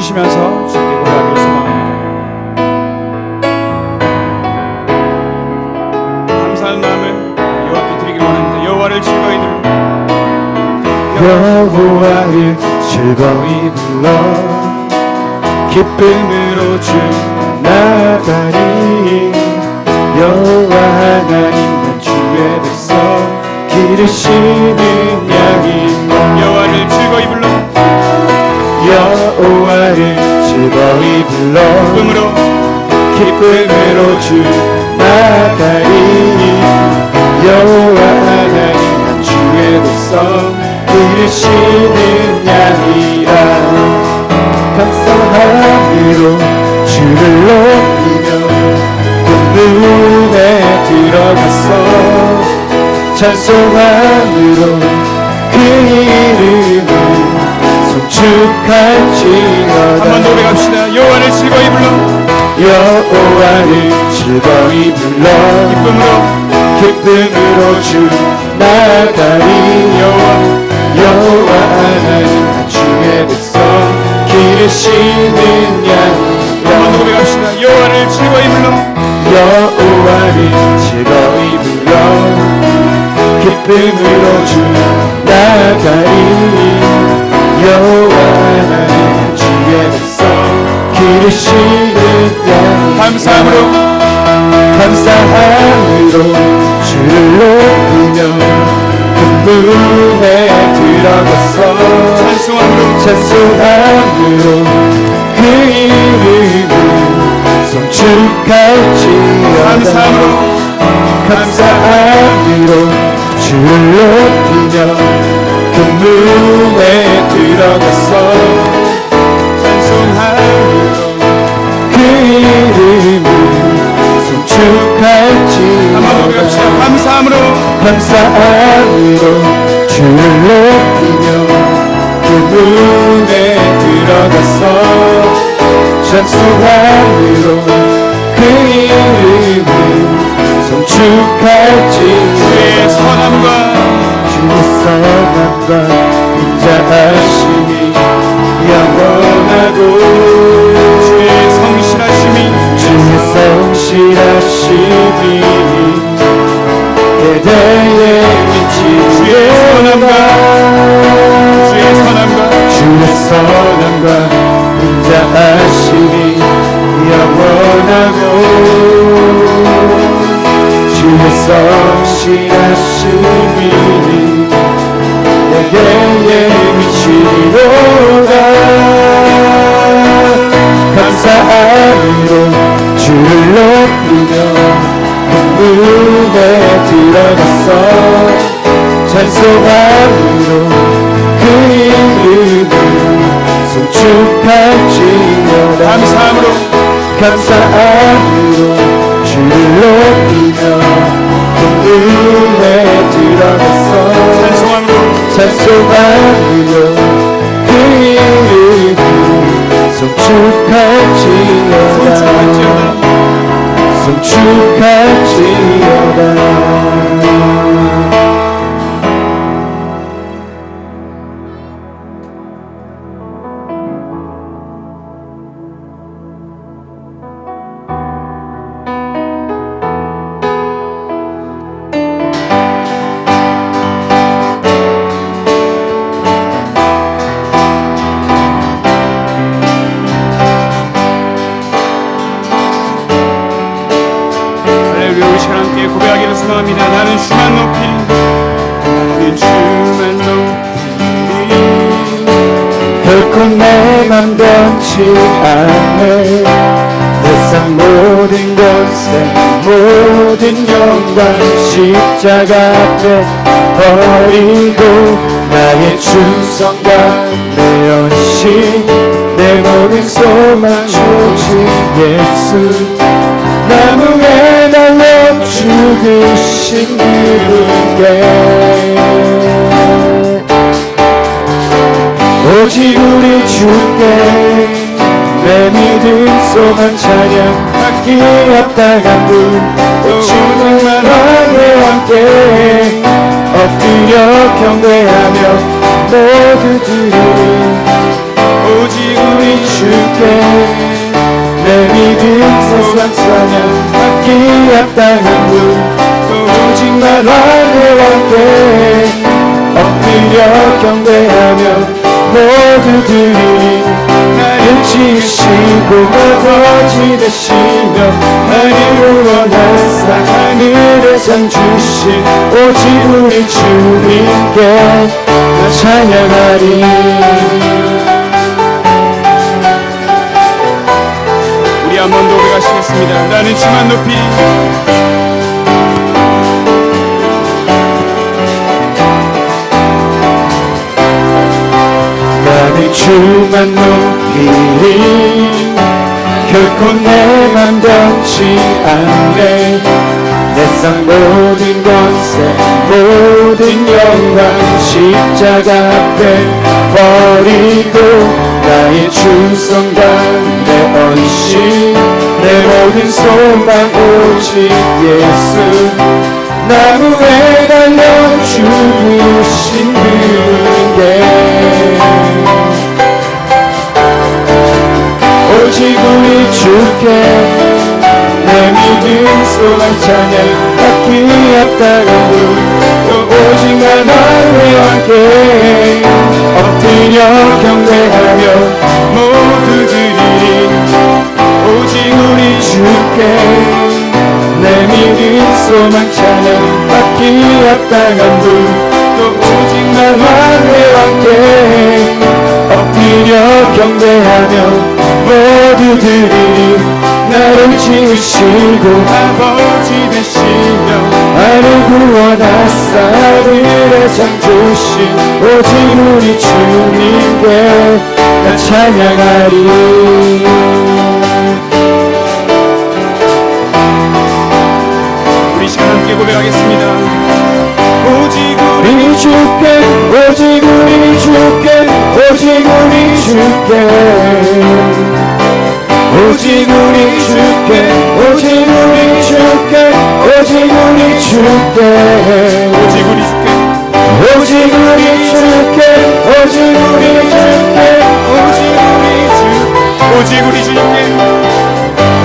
주시면서 주께 고백하기를 소망합니다. 감사한 마음을 여호와께 드리길 원합니다. 여호와를 즐거이 불러, 여호와를 즐거이 불러 기쁨으로 주 나가리. 여호와 하나님 난 주의 백성 기르시는 양이라. 여호와를 즐거이 불러, 여호와를 즐거이 불러 기쁨으로 주 나가리. 여호와 하나님 난 주의 백성 기르시는 양이라. 감사함으로 주를 높이며 문에 들어가서 찬송함으로 그 이름을 송축할지어다. 한번 노래합시다. 여호와를 즐거이 불러, 여호와를 즐거이 불러 기쁨으로 주 나가리. 여호와 하나님 주의 백성 기르시는 양이라. 한번 노래합시다. 여호와를 즐거이 불러, 여호와를 즐거이 불러 기쁨으로 주 나가리. 여호와 하나님 주의 백성 기르시는 양. 감사함으로 주를 높이며 문에 들어가서 찬송함으로 그 이름을 송축할지어다. 감사함으로 주를 높이며 그 문에 들어가서 찬송함으로 그 이름을 송축할지어다. 감사함으로 주를 높이며 그 문에 들어가서 찬송함으로 그 이름을 송축할지어다. 주의 선함과 인자하심이 영원하고 주의 성실하심이 대대에 미친 주의 선함과 인자하심이 영원하고 주의 성실하심이 대대에 미치리로다. 감사함으로 주를 높이며 문에 들어가서 찬송함으로 그 이름을 송축할지어다. 감사함으로 주를 높이며 문에 들어가서 찬송함으로 그 이름을 송축할지어다. 고백하기를 소망합니다. 나는 주만 높이, 나는 주만 높이, 결코 내 맘 변치 않네. 세상 모든 것에 모든 영광 십자가 앞에 버리고 나의 충성과 내 헌신 내 모든 소망 오직 예수. 나무에 달려 죽으신 그분께 오직 우리 주께 내 믿음 소망 찬양 받기 합당한 분 오직 나와 함께 엎드려 경배하며 모두들이 오직 우리 주 합당한 분 오직 나라 내 왕께 엎드려 경배하며 모두들이 나를 지으시고 아버지 되시며 나를 구원하사 하늘의 상 주신 오직 우리 주님께 나 찬양하리. 우리 한 번 더 고백하시겠습니다. 나는 주만 높이 나는 주만 높이리 결코 내 맘 변치 않네 내 상 모든 권세 모든 영광 십자가 앞에 버리고 나의 충성과 내 언신 내 모든 소망 오직 예수 나무에 달려 죽으신 그분께 오직 우리 주께 내 믿음 소망 찬양 받기 합당한 분 또 오직 나만의 왕께 엎드려 경배하며 모두들이 오직 우리 주께 내 믿음 소망 찬양 받기 합당한 분 또 오직 나만의 왕께 엎드려 경배하며 모두들이 나를 지으시고 아버지 되시며 나를 구원하사 하늘의 상 주신 오직 우리 주님께 나 찬양하리. 우리 시간 함께 고백하겠습니다. 오직 우리 주께 오직 우리 주께 오직 우리 주께 오직 우리 주께 오직 우리 주께 오직 우리 주께 오직 우리 주께 오직 우리 주께 오직 우리 주께 오직 우리 주 오직 우리 주님께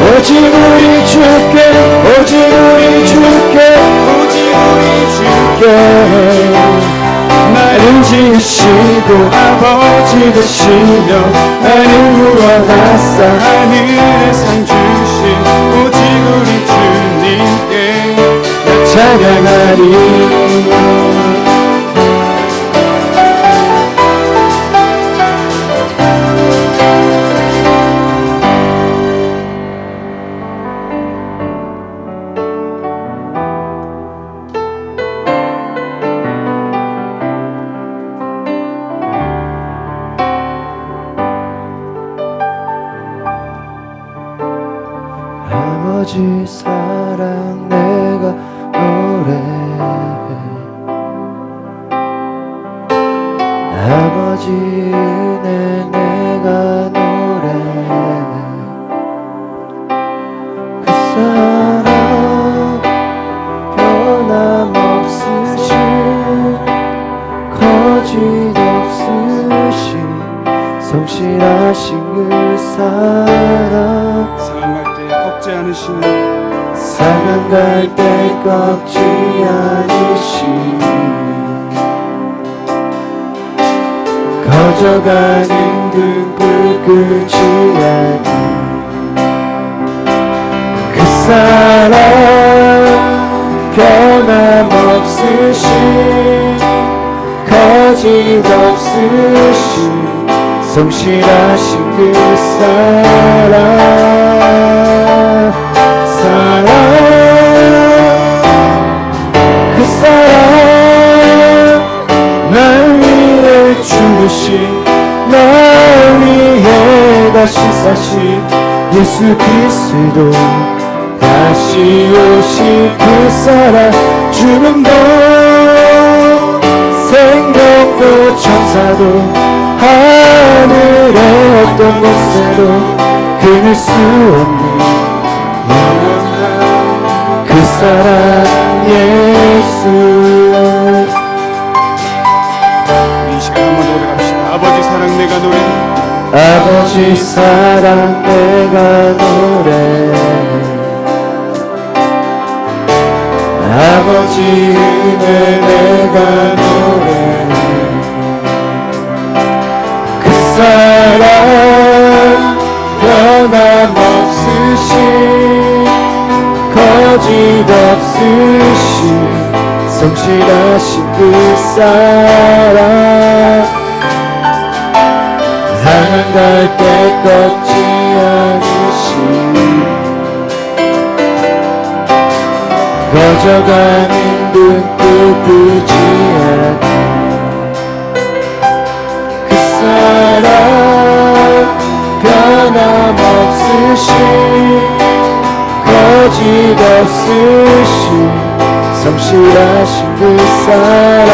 오직 우리 주께 오직 우리 주께 오직 우리 주께 나를 지으시고 아버지 되시며 나를 구원하사 하늘의 상 주신 오직 우리 주님께 나 찬양하리. 아버지 사랑 내가 노래해 아버지 은혜 내가 노래해 그 사랑 변함없으신 거짓없으신 성실하신 그 사랑 상할 때 꺾지 않으시는 상한 갈 때 꺾지 않으시니 커져가는 등불 끄지 않니 그 사랑 변함없으신 거짓없으신 성실하신 그 사랑 그 사랑 날 위해 죽으신 날 위해 다시 사신 예수 그리스도 다시 오실 그 사랑 죽음도 생명도 천사도 하늘의 어떤 곳에도 끊을 수 없는 영원한 그 사랑 예수. 이 시간 한번 더 고백합시다. 아버지 사랑 내가 노래 아버지 사랑 내가 노래 아버지 은혜 내가 노래해 그 사랑 변함없으신 거짓 없으신 성실하신 그 사랑 하늘 갈때 꺾지 않으신 꺼져가는 눈도 끄지 않는 그 사랑 변함없으신 거짓 없으신 성실하신 그 사랑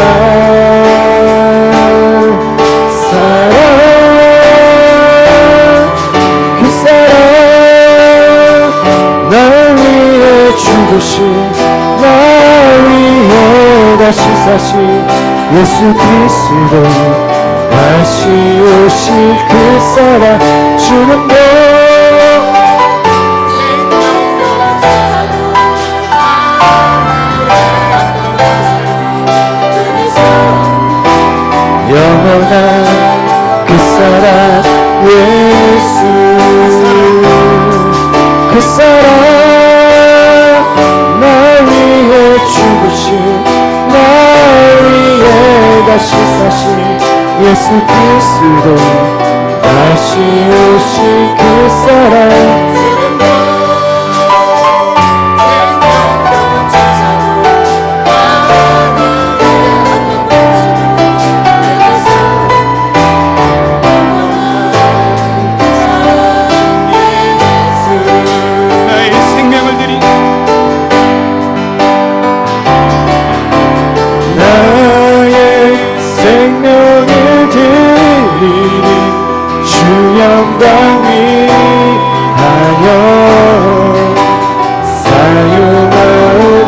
그 사랑 날 위해 죽으신 날 위해 다시 사신 예수 그리스도 다시 오실 그 사랑 주는 너 영원한 그 사랑 예수 그 사랑 날 위해 죽으신 날 위해 다시 사신 예수 그리스도 다시 오실 그 사랑 영광 위하여 사용하옵소서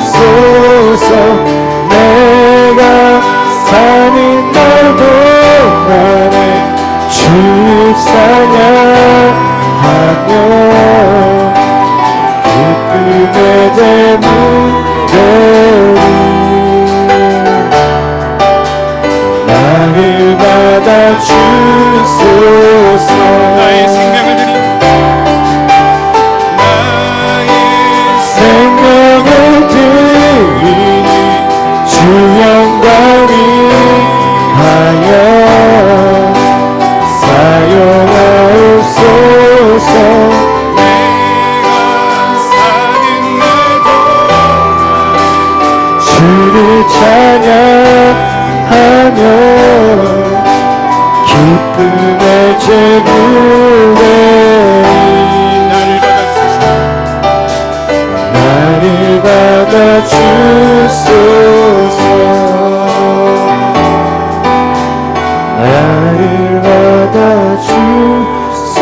내가 사는 날 동안에 주를 찬양하며 기쁨의 대문들이 나를 받아 주소서 나의 생명을 드리 주 영광 위하여 사용하옵소서 내가 사는 날 동안 주를 찬양하며 기쁨의 제물에 나를 받아 주소서 나를 받아 주소서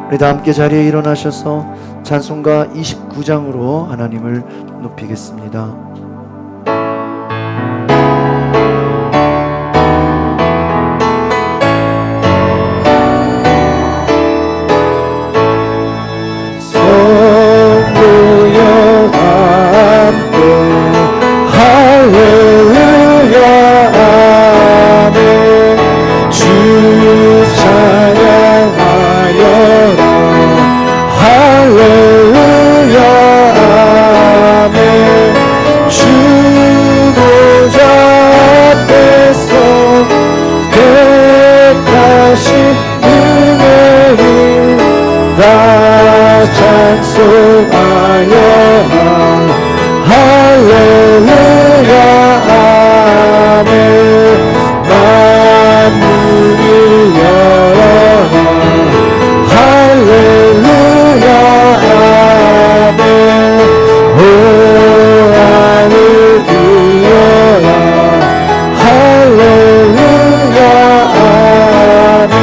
우리 다 함께 자리에 일어나셔서 찬송가 29장으로 하나님을 높이겠습니다. 찬송하여 할렐루야 아멘 만문을 열어라 할렐루야 아멘 오 하늘 들려라 할렐루야 아멘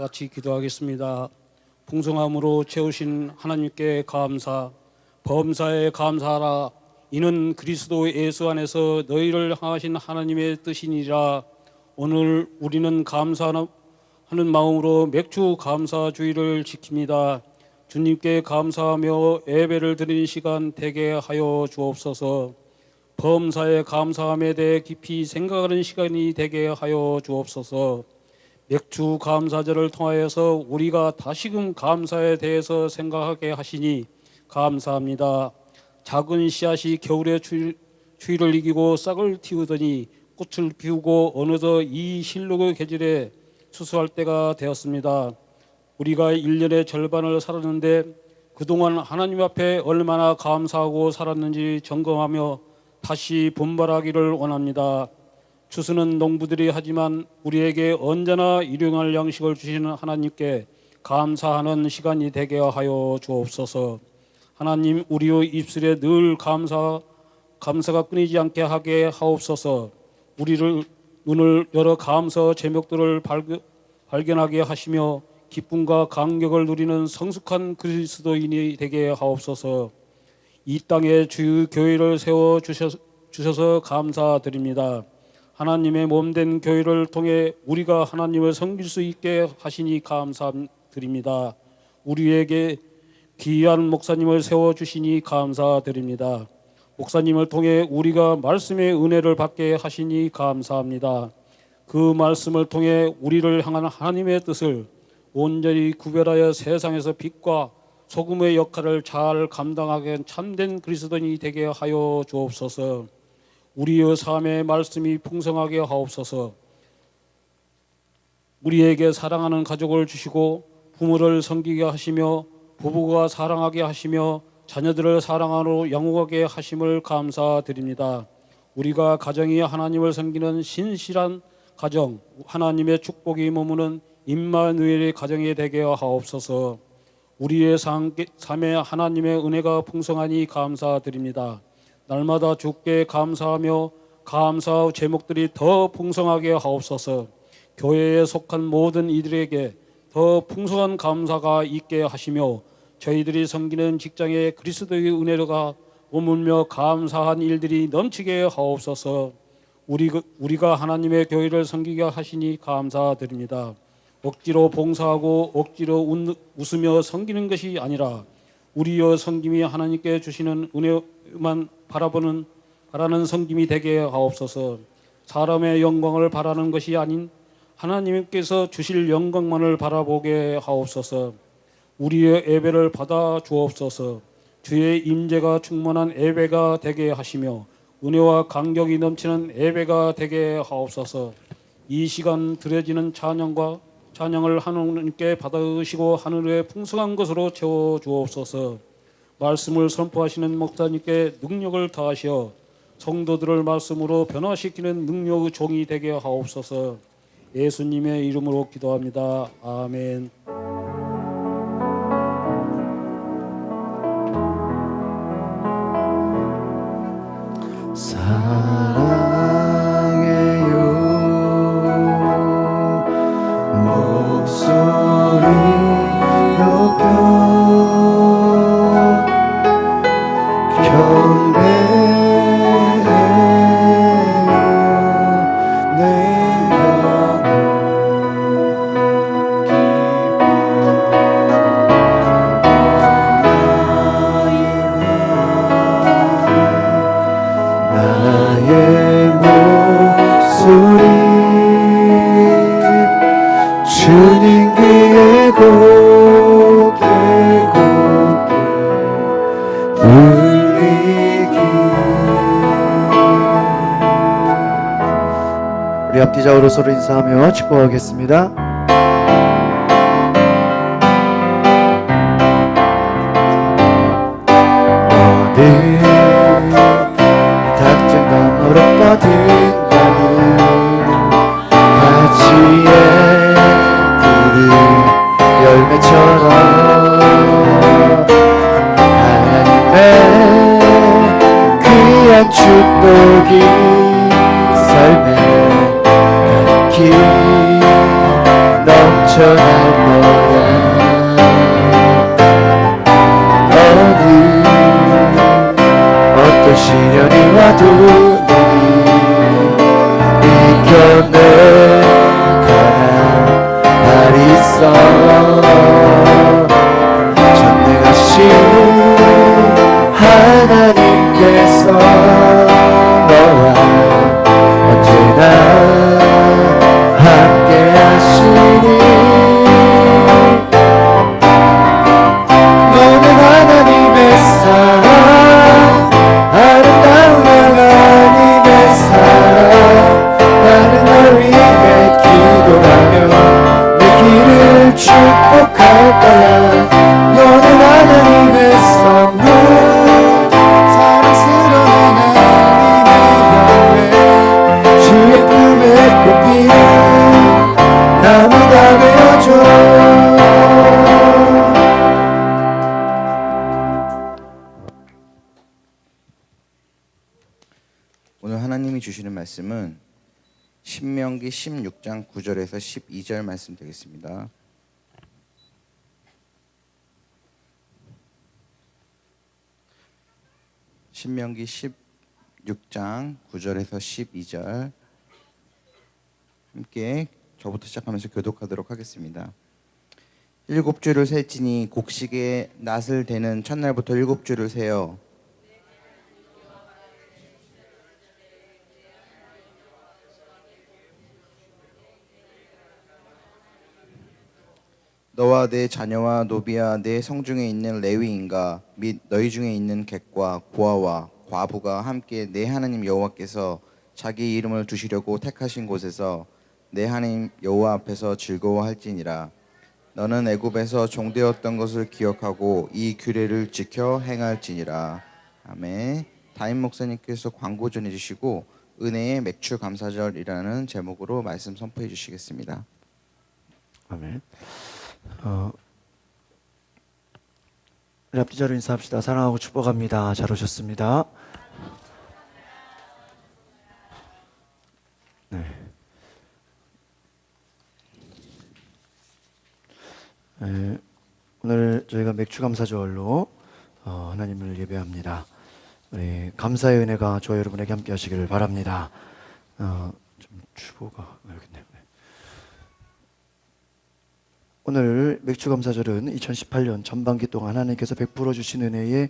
같이 기도하겠습니다. 풍성함으로 채우신 하나님께 감사, 범사에 감사하라. 이는 그리스도 예수 안에서 너희를 향하신 하나님의 뜻이니라. 오늘 우리는 감사하는 마음으로 맥주 감사 주의를 지킵니다. 주님께 감사하며 예배를 드리는 시간 되게 하여 주옵소서. 범사에 감사함에 대해 깊이 생각하는 시간이 되게 하여 주옵소서. 맥주 감사절을 통하여서 우리가 다시금 감사에 대해서 생각하게 하시니 감사합니다. 작은 씨앗이 겨울의 추위를 이기고 싹을 틔우더니 꽃을 피우고 어느덧 이 실록의 계절에 추수할 때가 되었습니다. 우리가 1년의 절반을 살았는데 그동안 하나님 앞에 얼마나 감사하고 살았는지 점검하며 다시 분발하기를 원합니다. 추수는 농부들이 하지만 우리에게 언제나 일용할 양식을 주시는 하나님께 감사하는 시간이 되게 하여 주옵소서. 하나님, 우리의 입술에 늘 감사가 끊이지 않게 하게 하옵소서. 우리를 눈을 열어 감사 제목들을 발견하게 하시며 기쁨과 감격을 누리는 성숙한 그리스도인이 되게 하옵소서. 이 땅에 주 교회를 세워 주셔서 감사드립니다. 하나님의 몸된 교회를 통해 우리가 하나님을 섬길 수 있게 하시니 감사드립니다. 우리에게 귀한 목사님을 세워주시니 감사드립니다. 목사님을 통해 우리가 말씀의 은혜를 받게 하시니 감사합니다. 그 말씀을 통해 우리를 향한 하나님의 뜻을 온전히 구별하여 세상에서 빛과 소금의 역할을 잘 감당하게 참된 그리스도인이 되게 하여 주옵소서. 우리의 삶의 말씀이 풍성하게 하옵소서. 우리에게 사랑하는 가족을 주시고 부모를 섬기게 하시며 부부가 사랑하게 하시며 자녀들을 사랑하러 양육하게 하심을 감사드립니다. 우리가 가정이 하나님을 섬기는 신실한 가정, 하나님의 축복이 머무는 임마누엘의 가정이 되게 하옵소서. 우리의 삶에 하나님의 은혜가 풍성하니 감사드립니다. 날마다 주께 감사하며 감사 제목들이 더 풍성하게 하옵소서. 교회에 속한 모든 이들에게 더 풍성한 감사가 있게 하시며 저희들이 섬기는 직장에 그리스도의 은혜가 머물며 감사한 일들이 넘치게 하옵소서. 우리가 하나님의 교회를 섬기게 하시니 감사드립니다. 억지로 봉사하고 억지로 웃으며 섬기는 것이 아니라 우리의 섬김이 하나님께 주시는 은혜만 바라는 섬김이 되게 하옵소서. 사람의 영광을 바라는 것이 아닌 하나님께서 주실 영광만을 바라보게 하옵소서. 우리의 예배를 받아 주옵소서. 주의 임재가 충만한 예배가 되게 하시며 은혜와 감격이 넘치는 예배가 되게 하옵소서. 이 시간 드려지는 찬양을 하나님께 받으시고 하늘의 풍성한 것으로 채워 주옵소서. 말씀을 선포하시는 목사님께 능력을 더하시어 성도들을 말씀으로 변화시키는 능력의 종이 되게 하옵소서. 예수님의 이름으로 기도합니다. 아멘. 사랑해요 목소리 높여 경배해요 내 영혼 나의 목소리 주님 귀에 곱게 울리기. 우리 앞뒤좌우로 서로 인사하며 축복하겠습니다. 어디 닥쳐간 어렵거든 나는 가지의 푸른 열매처럼 하나님의 귀한 축복이 삶에 가득히 넘쳐나는 시련이 와도 이겨내가는 날이 있어. 전능하신 하나님께서 너와 언제나 함께 하시니 너는 하나님의 사랑, 아름다운 하나님의 사랑. 나는 널 위해 기도하며 내 길을 축복할 거야. 너는 하나님의 선물, 사랑스러운 하나님의 열매, 주의 품에 꽃피는 나무가 되어줘. 오늘 하나님이 주시는 말씀은 신명기 16장 9절에서 12절 말씀 되겠습니다. 신명기 16장 9절에서 12절 함께 저부터 시작하면서 교독하도록 하겠습니다. 7주를 셀지니 곡식의 낫을 대는 첫날부터 7주를 세어 너와 내 자녀와 노비와 내 성중에 있는 레위인과 및 너희 중에 있는 객과 고아와 과부가 함께 내 하나님 여호와께서 자기 이름을 두시려고 택하신 곳에서 내 하나님 여호와 앞에서 즐거워할지니라. 너는 애굽에서 종되었던 것을 기억하고 이 규례를 지켜 행할지니라. 아멘. 담임 목사님께서 광고 전해 주시고 은혜의 맥주 감사절이라는 제목으로 말씀 선포해 주시겠습니다. 아멘. 우리 앞뒤자로 인사합시다. 사랑하고 축복합니다. 잘 오셨습니다. 네. 오늘 저희가 맥주감사절로 하나님을 예배합니다. 우리 감사의 은혜가 저와 여러분에게 함께 하시기를 바랍니다. 좀 주보가 알겠네요. 오늘 맥주감사절은 2018년 전반기 동안 하나님께서 베풀어 주신 은혜에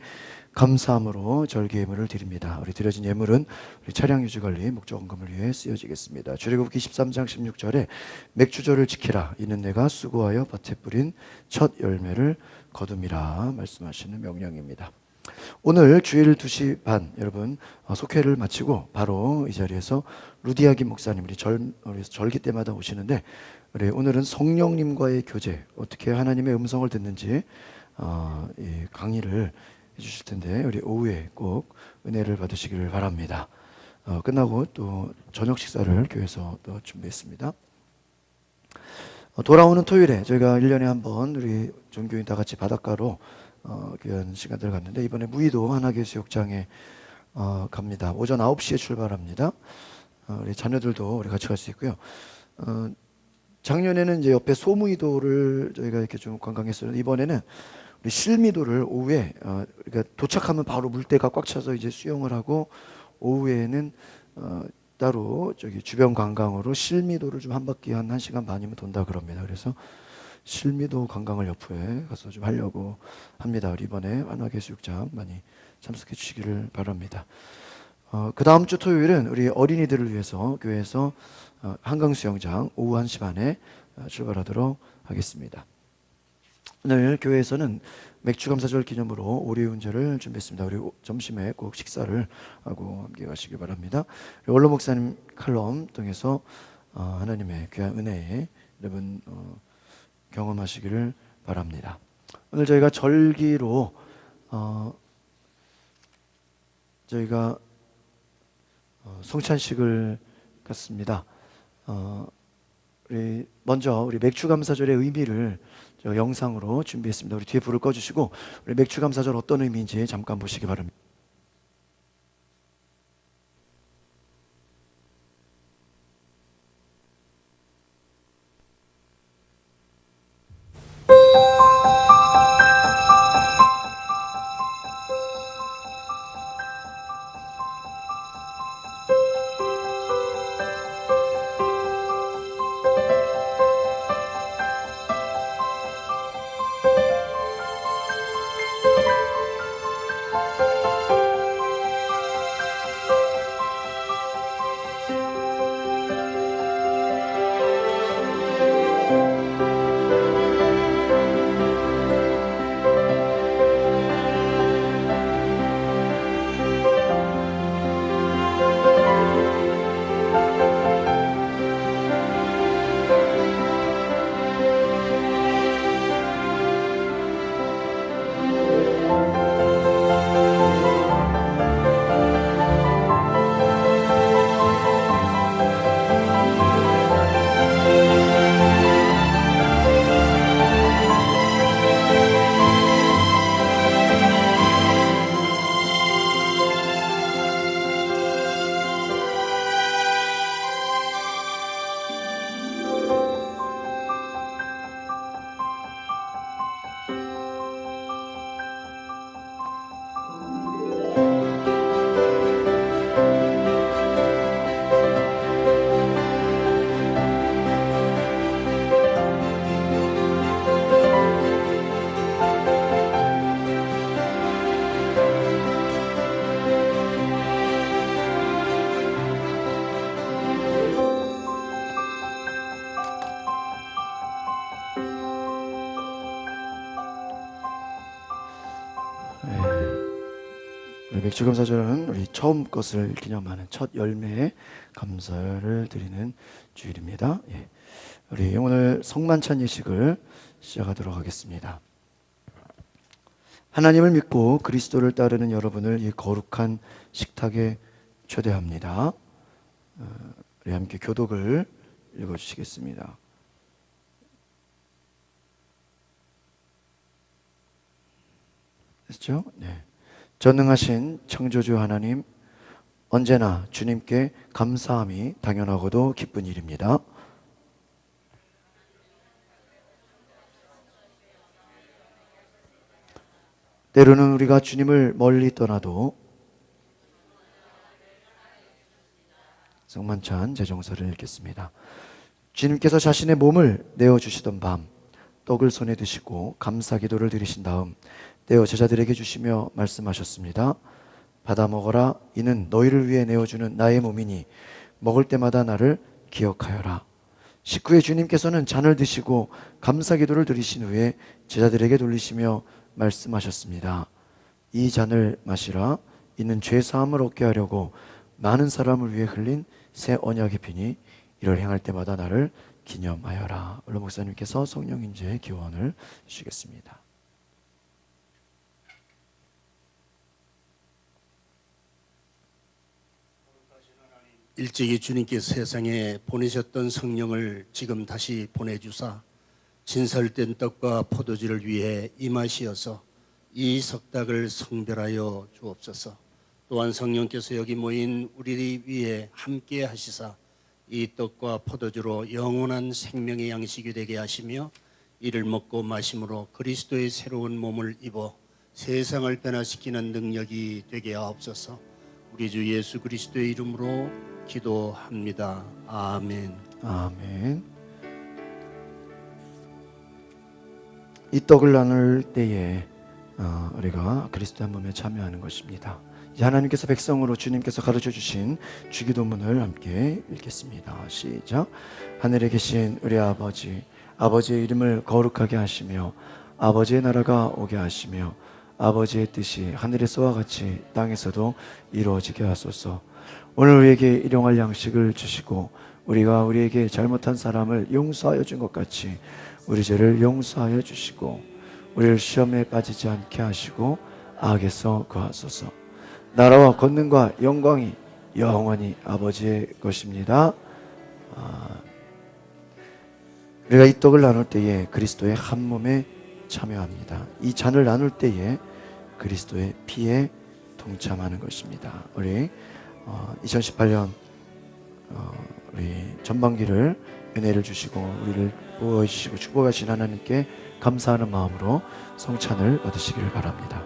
감사함으로 절기 예물을 드립니다. 우리 드려진 예물은 우리 차량 유지관리 목적원금을 위해 쓰여지겠습니다. 출애굽기 13장 16절에 맥주절을 지키라 이는 내가 수고하여 밭에 뿌린 첫 열매를 거둠이라 말씀하시는 명령입니다. 오늘 주일 2시 반 여러분 속회를 마치고 바로 이 자리에서 루디아기 목사님 우리 절기 때마다 오시는데 우리 오늘은 성령님과의 교제 어떻게 하나님의 음성을 듣는지 이 강의를 해주실 텐데 우리 오후에 꼭 은혜를 받으시기를 바랍니다. 끝나고 또 저녁 식사를 교회에서 또 준비했습니다. 돌아오는 토요일에 저희가 1년에 한 번 우리 전교인 다 같이 바닷가로 귀한 시간들을 갖는데 이번에 무의도 하나교수욕장에 갑니다. 오전 9시에 출발합니다. 우리 자녀들도 우리 같이 갈 수 있고요. 작년에는 이제 옆에 소무이도를 저희가 이렇게 좀 관광했었는데 이번에는 우리 실미도를 오후에 그러니까 도착하면 바로 물때가 꽉 차서 이제 수영을 하고 오후에는 따로 저기 주변 관광으로 실미도를 좀 한 바퀴 한 1시간 반이면 돈다 그럽니다. 그래서 실미도 관광을 옆에 가서 좀 하려고 합니다. 우리 이번에 한화개수욕장 많이 참석해 주시기를 바랍니다. 그 다음 주 토요일은 우리 어린이들을 위해서 교회에서 한강수영장 오후 1시 반에 출발하도록 하겠습니다. 오늘 교회에서는 맥주감사절 기념으로 오리운전을 준비했습니다. 우리 점심에 꼭 식사를 하고 함께 가시기 바랍니다. 원로 목사님 칼럼 통해서 하나님의 귀한 은혜에 여러분 경험하시기를 바랍니다. 오늘 저희가 절기로 저희가 성찬식을 갖습니다. 우리 먼저 우리 맥주감사절의 의미를 저 영상으로 준비했습니다. 우리 뒤에 불을 꺼주시고 우리 맥주감사절 어떤 의미인지 잠깐 보시기 바랍니다. 맥주 감사절은 우리 처음 것을 기념하는 첫 열매에 감사를 드리는 주일입니다. 예. 우리 오늘 성만찬 예식을 시작하도록 하겠습니다. 하나님을 믿고 그리스도를 따르는 여러분을 이 거룩한 식탁에 초대합니다. 우리 함께 교독을 읽어주시겠습니다. 됐죠? 네. 전능하신 창조주 하나님, 언제나 주님께 감사함이 당연하고도 기쁜 일입니다. 때로는 우리가 주님을 멀리 떠나도 성만찬 제정서를 읽겠습니다. 주님께서 자신의 몸을 내어주시던 밤 떡을 손에 드시고 감사 기도를 드리신 다음 떼어 제자들에게 주시며 말씀하셨습니다. 받아 먹어라. 이는 너희를 위해 내어주는 나의 몸이니 먹을 때마다 나를 기억하여라. 식후에 주님께서는 잔을 드시고 감사 기도를 드리신 후에 제자들에게 돌리시며 말씀하셨습니다. 이 잔을 마시라. 이는 죄 사함을 얻게 하려고 많은 사람을 위해 흘린 새 언약의 피니 이를 행할 때마다 나를 기념하여라. 오늘 목사님께서 성령 인재의 기원을 주시겠습니다. 일찍이 주님께서 세상에 보내셨던 성령을 지금 다시 보내주사 진설된 떡과 포도주를 위해 임하시어서 이 석닭을 성별하여 주옵소서. 또한 성령께서 여기 모인 우리 위해 함께 하시사 이 떡과 포도주로 영원한 생명의 양식이 되게 하시며 이를 먹고 마심으로 그리스도의 새로운 몸을 입어 세상을 변화시키는 능력이 되게 하옵소서. 우리 주 예수 그리스도의 이름으로 기도합니다. 아멘. 아멘. 이 떡을 나눌 때에 우리가 그리스도의 한 몸에 참여하는 것입니다. 이제 하나님께서 백성으로 주님께서 가르쳐 주신 주기도문을 함께 읽겠습니다. 시작. 하늘에 계신 우리 아버지, 아버지의 이름을 거룩하게 하시며 아버지의 나라가 오게 하시며 아버지의 뜻이 하늘에서와 같이 땅에서도 이루어지게 하소서. 오늘 우리에게 일용할 양식을 주시고 우리가 우리에게 잘못한 사람을 용서하여 준 것 같이 우리 죄를 용서하여 주시고 우리를 시험에 빠지지 않게 하시고 악에서 구하소서. 나라와 권능과 영광이 영원히 아버지의 것입니다. 우리가 이 떡을 나눌 때에 그리스도의 한 몸에 참여합니다. 이 잔을 나눌 때에 그리스도의 피에 동참하는 것입니다. 우리 2018년 우리 전반기를 은혜를 주시고 우리를 보호해주시고 축복하신 하나님께 감사하는 마음으로 성찬을 얻으시기를 바랍니다.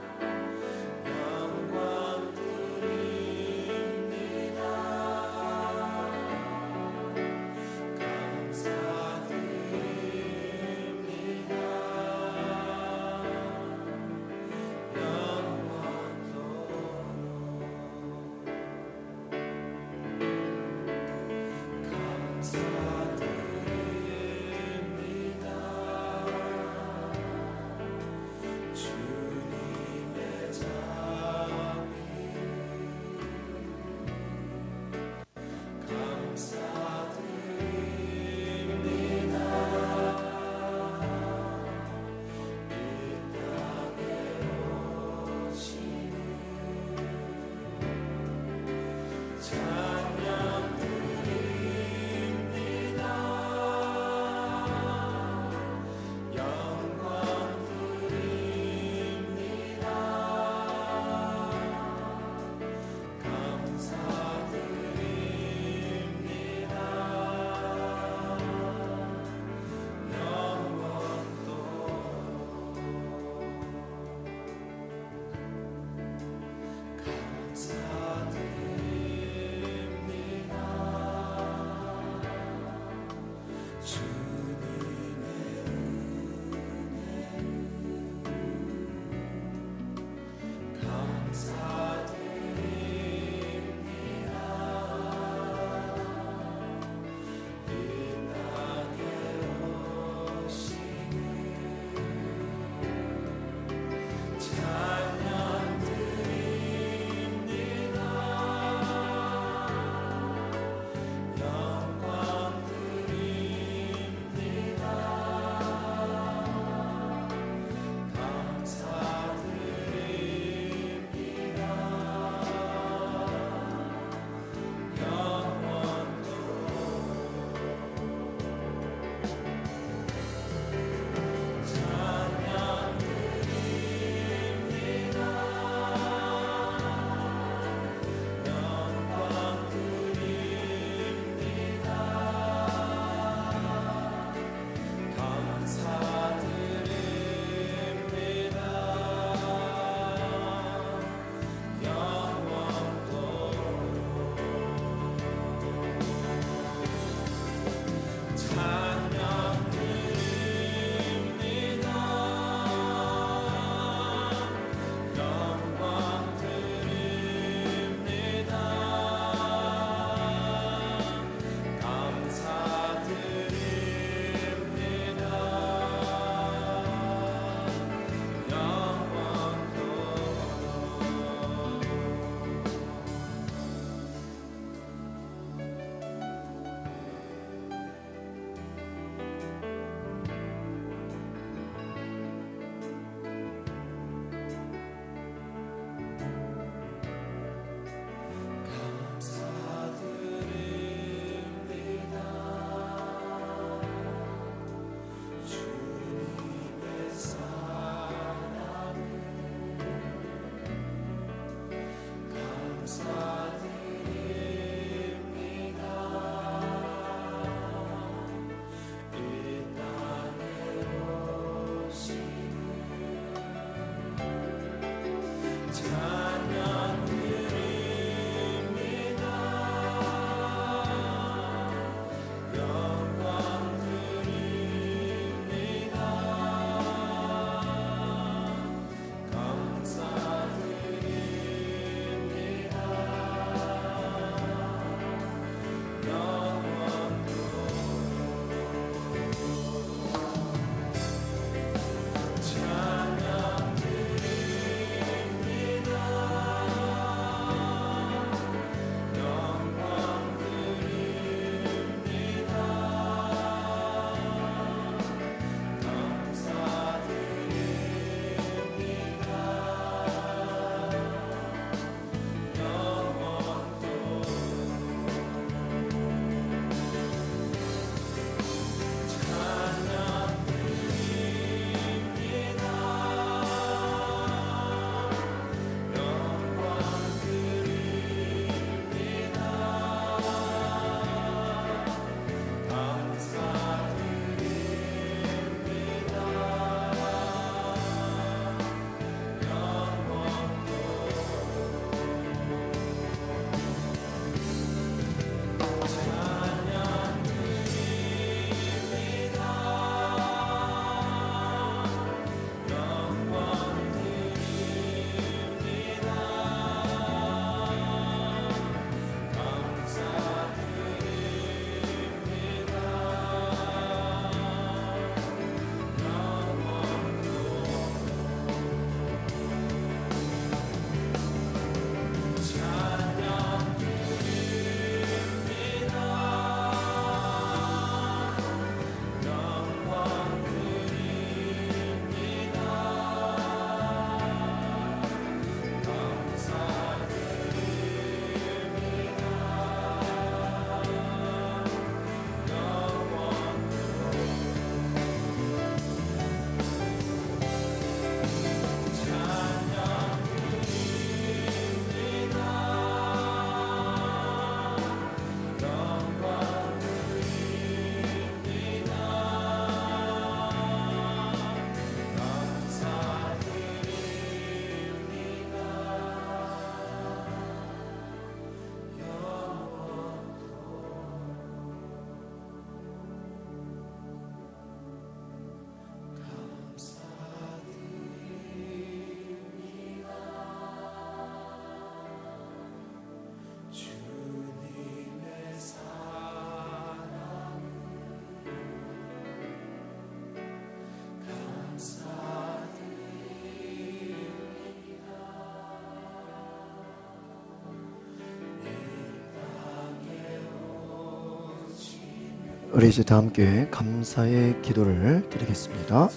우리 이제 다 함께 감사의 기도를 드리겠습니다.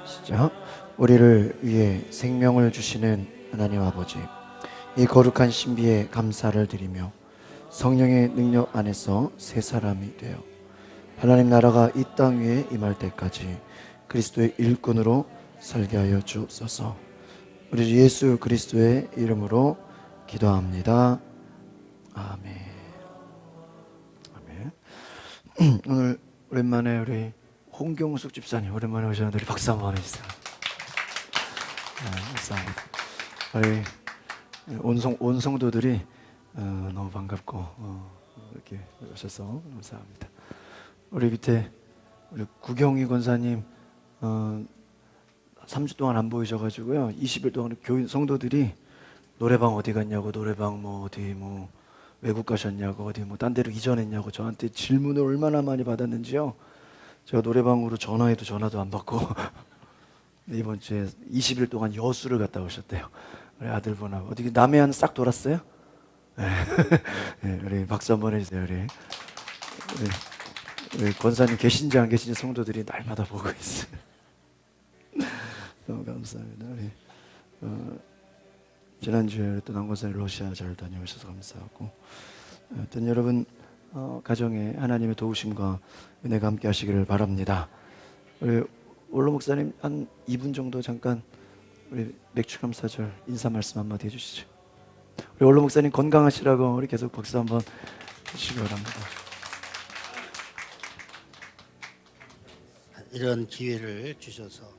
시작. 우리를 위해 생명을 주시는 하나님 아버지, 이 거룩한 신비에 감사를 드리며 성령의 능력 안에서 새 사람이 되어 하나님 나라가 이 땅 위에 임할 때까지 그리스도의 일꾼으로 살게 하여 주옵소서. 우리 예수 그리스도의 이름으로 기도합니다. 아멘. 아멘. 오늘 오랜만에 우리 홍경숙 집사님 오랜만에 오셨는데 우리 박수 한번 해주세요. 감사합니다. 우리 온 성도들이 너무 반갑고 이렇게 오셔서 감사합니다. 우리 밑에 우리 구경희 권사님 3주 동안 안 보이셔가지고요. 20일 동안 교인 성도들이 노래방 어디 갔냐고, 노래방 뭐 어디 뭐 외국 가셨냐고, 어디 뭐 딴 데로 이전했냐고 저한테 질문을 얼마나 많이 받았는지요. 제가 노래방으로 전화해도 전화도 안 받고 이번 주에 20일 동안 여수를 갔다 오셨대요. 우리 아들분하고 어디 남해안 싹 돌았어요? 네, 우리 박수 한번 해주세요. 우리 권사님 계신지 안 계신지 성도들이 날마다 보고 있어요. 너무 감사합니다. 우리 지난주에 또 남권사님 러시아 잘 다녀오셔서 감사하고 하여튼 여러분 가정에 하나님의 도우심과 은혜가 함께 하시기를 바랍니다. 우리 올로 목사님 한 2분 정도 잠깐 우리 맥주 감사절 인사 말씀 한마디 해주시죠. 우리 올로 목사님 건강하시라고 우리 계속 박수 한번 주시기 바랍니다. 이런 기회를 주셔서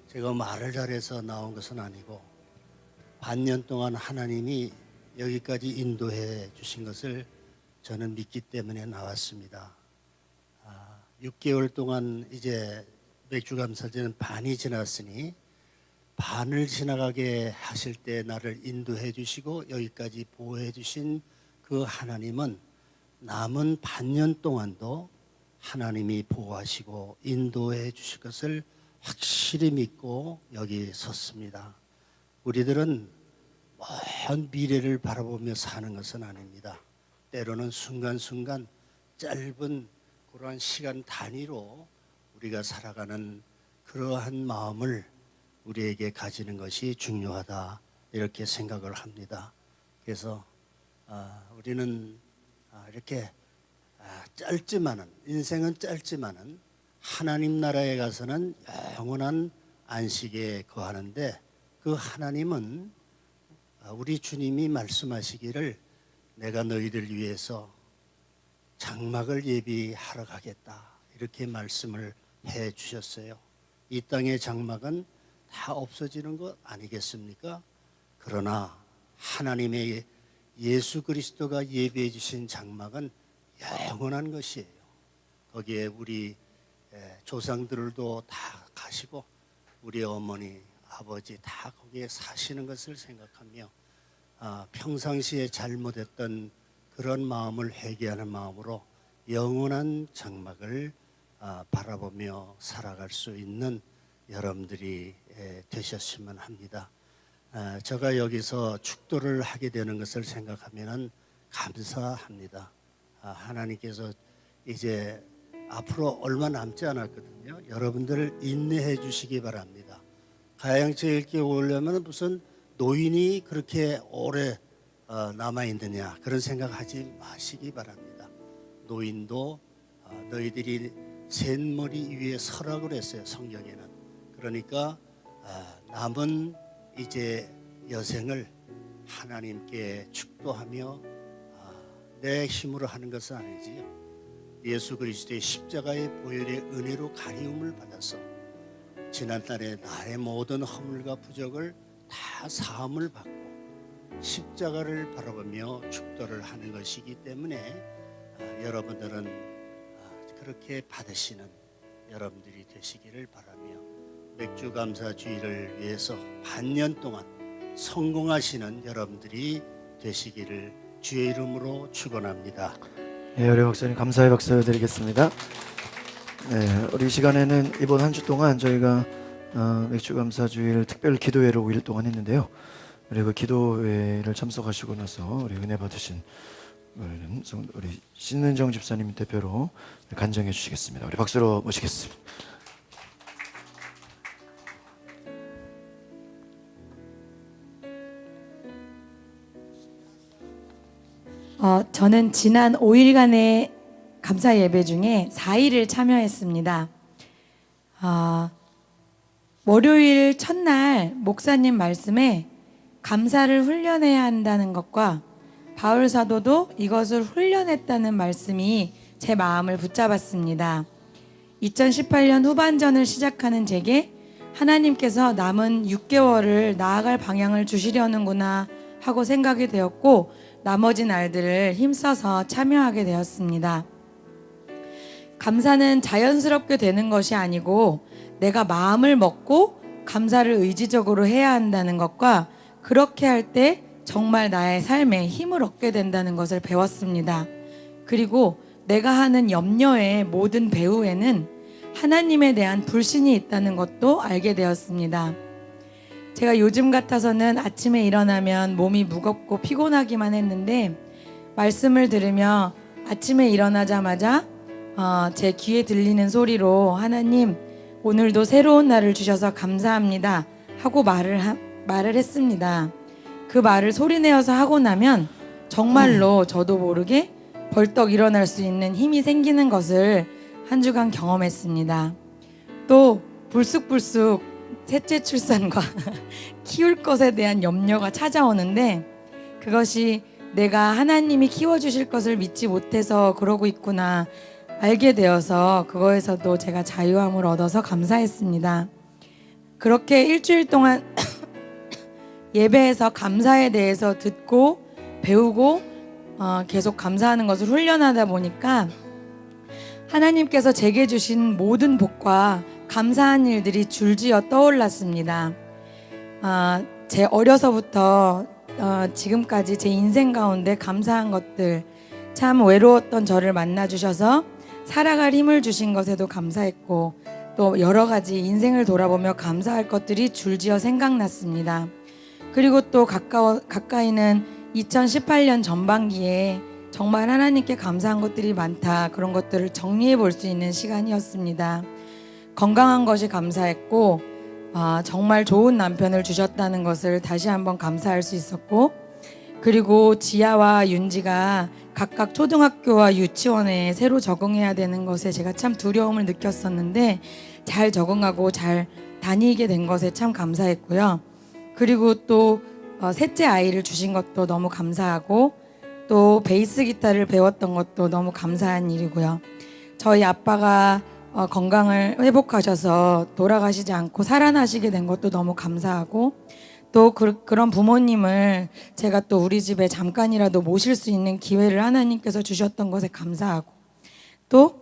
제가 말을 잘해서 나온 것은 아니고 반년 동안 하나님이 여기까지 인도해 주신 것을 저는 믿기 때문에 나왔습니다. 6개월 동안 이제 맥주감사제는 반이 지났으니 반을 지나가게 하실 때 나를 인도해 주시고 여기까지 보호해 주신 그 하나님은 남은 반년 동안도 하나님이 보호하시고 인도해 주실 것을 확실히 믿고 여기 섰습니다. 우리들은 먼 미래를 바라보며 사는 것은 아닙니다. 때로는 순간순간 짧은 그러한 시간 단위로 우리가 살아가는 그러한 마음을 우리에게 가지는 것이 중요하다 이렇게 생각을 합니다. 그래서 우리는 이렇게 짧지만은 인생은 짧지만은 하나님 나라에 가서는 영원한 안식에 거하는데 그 하나님은 우리 주님이 말씀하시기를 내가 너희들 위해서 장막을 예비하러 가겠다 이렇게 말씀을 해 주셨어요. 이 땅의 장막은 다 없어지는 것 아니겠습니까? 그러나 하나님의 예수 그리스도가 예비해 주신 장막은 영원한 것이에요. 거기에 우리 조상들도 다 가시고 우리 어머니 아버지 다 거기에 사시는 것을 생각하며 평상시에 잘못했던 그런 마음을 회개하는 마음으로 영원한 장막을 바라보며 살아갈 수 있는 여러분들이 되셨으면 합니다. 제가 여기서 축도를 하게 되는 것을 생각하면 감사합니다. 하나님께서 이제 앞으로 얼마 남지 않았거든요. 여러분들 인내해 주시기 바랍니다. 가양체 읽기 오려면 무슨 노인이 그렇게 오래 남아있느냐 그런 생각하지 마시기 바랍니다. 노인도 너희들이 셋머리 위에 서라고 그랬어요. 성경에는. 그러니까 남은 이제 여생을 하나님께 축도하며 내 힘으로 하는 것은 아니지요. 예수 그리스도의 십자가의 보혈의 은혜로 가리움을 받아서 지난날에 나의 모든 허물과 부족을 다 사함을 받고 십자가를 바라보며 축도를 하는 것이기 때문에 여러분들은 그렇게 받으시는 여러분들이 되시기를 바라며 맥주감사주의를 위해서 반년 동안 성공하시는 여러분들이 되시기를 주의 이름으로 축원합니다. 네, 우리 박사님 감사의 박수 드리겠습니다. 네, 우리 시간에는 이번 한 주 동안 저희가 맥주감사주의를 특별 기도회를 5일 동안 했는데요. 우리 그 기도회를 참석하시고 나서 우리 은혜 받으신 우리 신은정 집사님 대표로 간증해 주시겠습니다. 우리 박수로 모시겠습니다. 저는 지난 5일간의 감사 예배 중에 4일을 참여했습니다. 월요일 첫날 목사님 말씀에 감사를 훈련해야 한다는 것과 바울 사도도 이것을 훈련했다는 말씀이 제 마음을 붙잡았습니다. 2018년 후반전을 시작하는 제게 하나님께서 남은 6개월을 나아갈 방향을 주시려는구나 하고 생각이 되었고 나머지 날들을 힘써서 참여하게 되었습니다. 감사는 자연스럽게 되는 것이 아니고 내가 마음을 먹고 감사를 의지적으로 해야 한다는 것과 그렇게 할 때 정말 나의 삶에 힘을 얻게 된다는 것을 배웠습니다. 그리고 내가 하는 염려의 모든 배후에는 하나님에 대한 불신이 있다는 것도 알게 되었습니다. 제가 요즘 같아서는 아침에 일어나면 몸이 무겁고 피곤하기만 했는데 말씀을 들으며 아침에 일어나자마자 제 귀에 들리는 소리로 하나님 오늘도 새로운 날을 주셔서 감사합니다 하고 말을 했습니다. 그 말을 소리내어서 하고 나면 정말로 저도 모르게 벌떡 일어날 수 있는 힘이 생기는 것을 한 주간 경험했습니다. 또 불쑥불쑥 셋째 출산과 키울 것에 대한 염려가 찾아오는데 그것이 내가 하나님이 키워주실 것을 믿지 못해서 그러고 있구나 알게 되어서 그거에서도 제가 자유함을 얻어서 감사했습니다. 그렇게 일주일 동안 예배에서 감사에 대해서 듣고 배우고 계속 감사하는 것을 훈련하다 보니까 하나님께서 제게 주신 모든 복과 감사한 일들이 줄지어 떠올랐습니다. 제 어려서부터 지금까지 제 인생 가운데 감사한 것들, 참 외로웠던 저를 만나주셔서 살아갈 힘을 주신 것에도 감사했고, 또 여러 가지 인생을 돌아보며 감사할 것들이 줄지어 생각났습니다. 그리고 또 가까이는 2018년 전반기에 정말 하나님께 감사한 것들이 많다, 그런 것들을 정리해 볼 수 있는 시간이었습니다. 건강한 것이 감사했고, 정말 좋은 남편을 주셨다는 것을 다시 한번 감사할 수 있었고, 그리고 지아와 윤지가 각각 초등학교와 유치원에 새로 적응해야 되는 것에 제가 참 두려움을 느꼈었는데 잘 적응하고 잘 다니게 된 것에 참 감사했고요. 그리고 또 셋째 아이를 주신 것도 너무 감사하고, 또 베이스 기타를 배웠던 것도 너무 감사한 일이고요. 저희 아빠가 건강을 회복하셔서 돌아가시지 않고 살아나시게 된 것도 너무 감사하고, 또 그런 부모님을 제가 또 우리 집에 잠깐이라도 모실 수 있는 기회를 하나님께서 주셨던 것에 감사하고, 또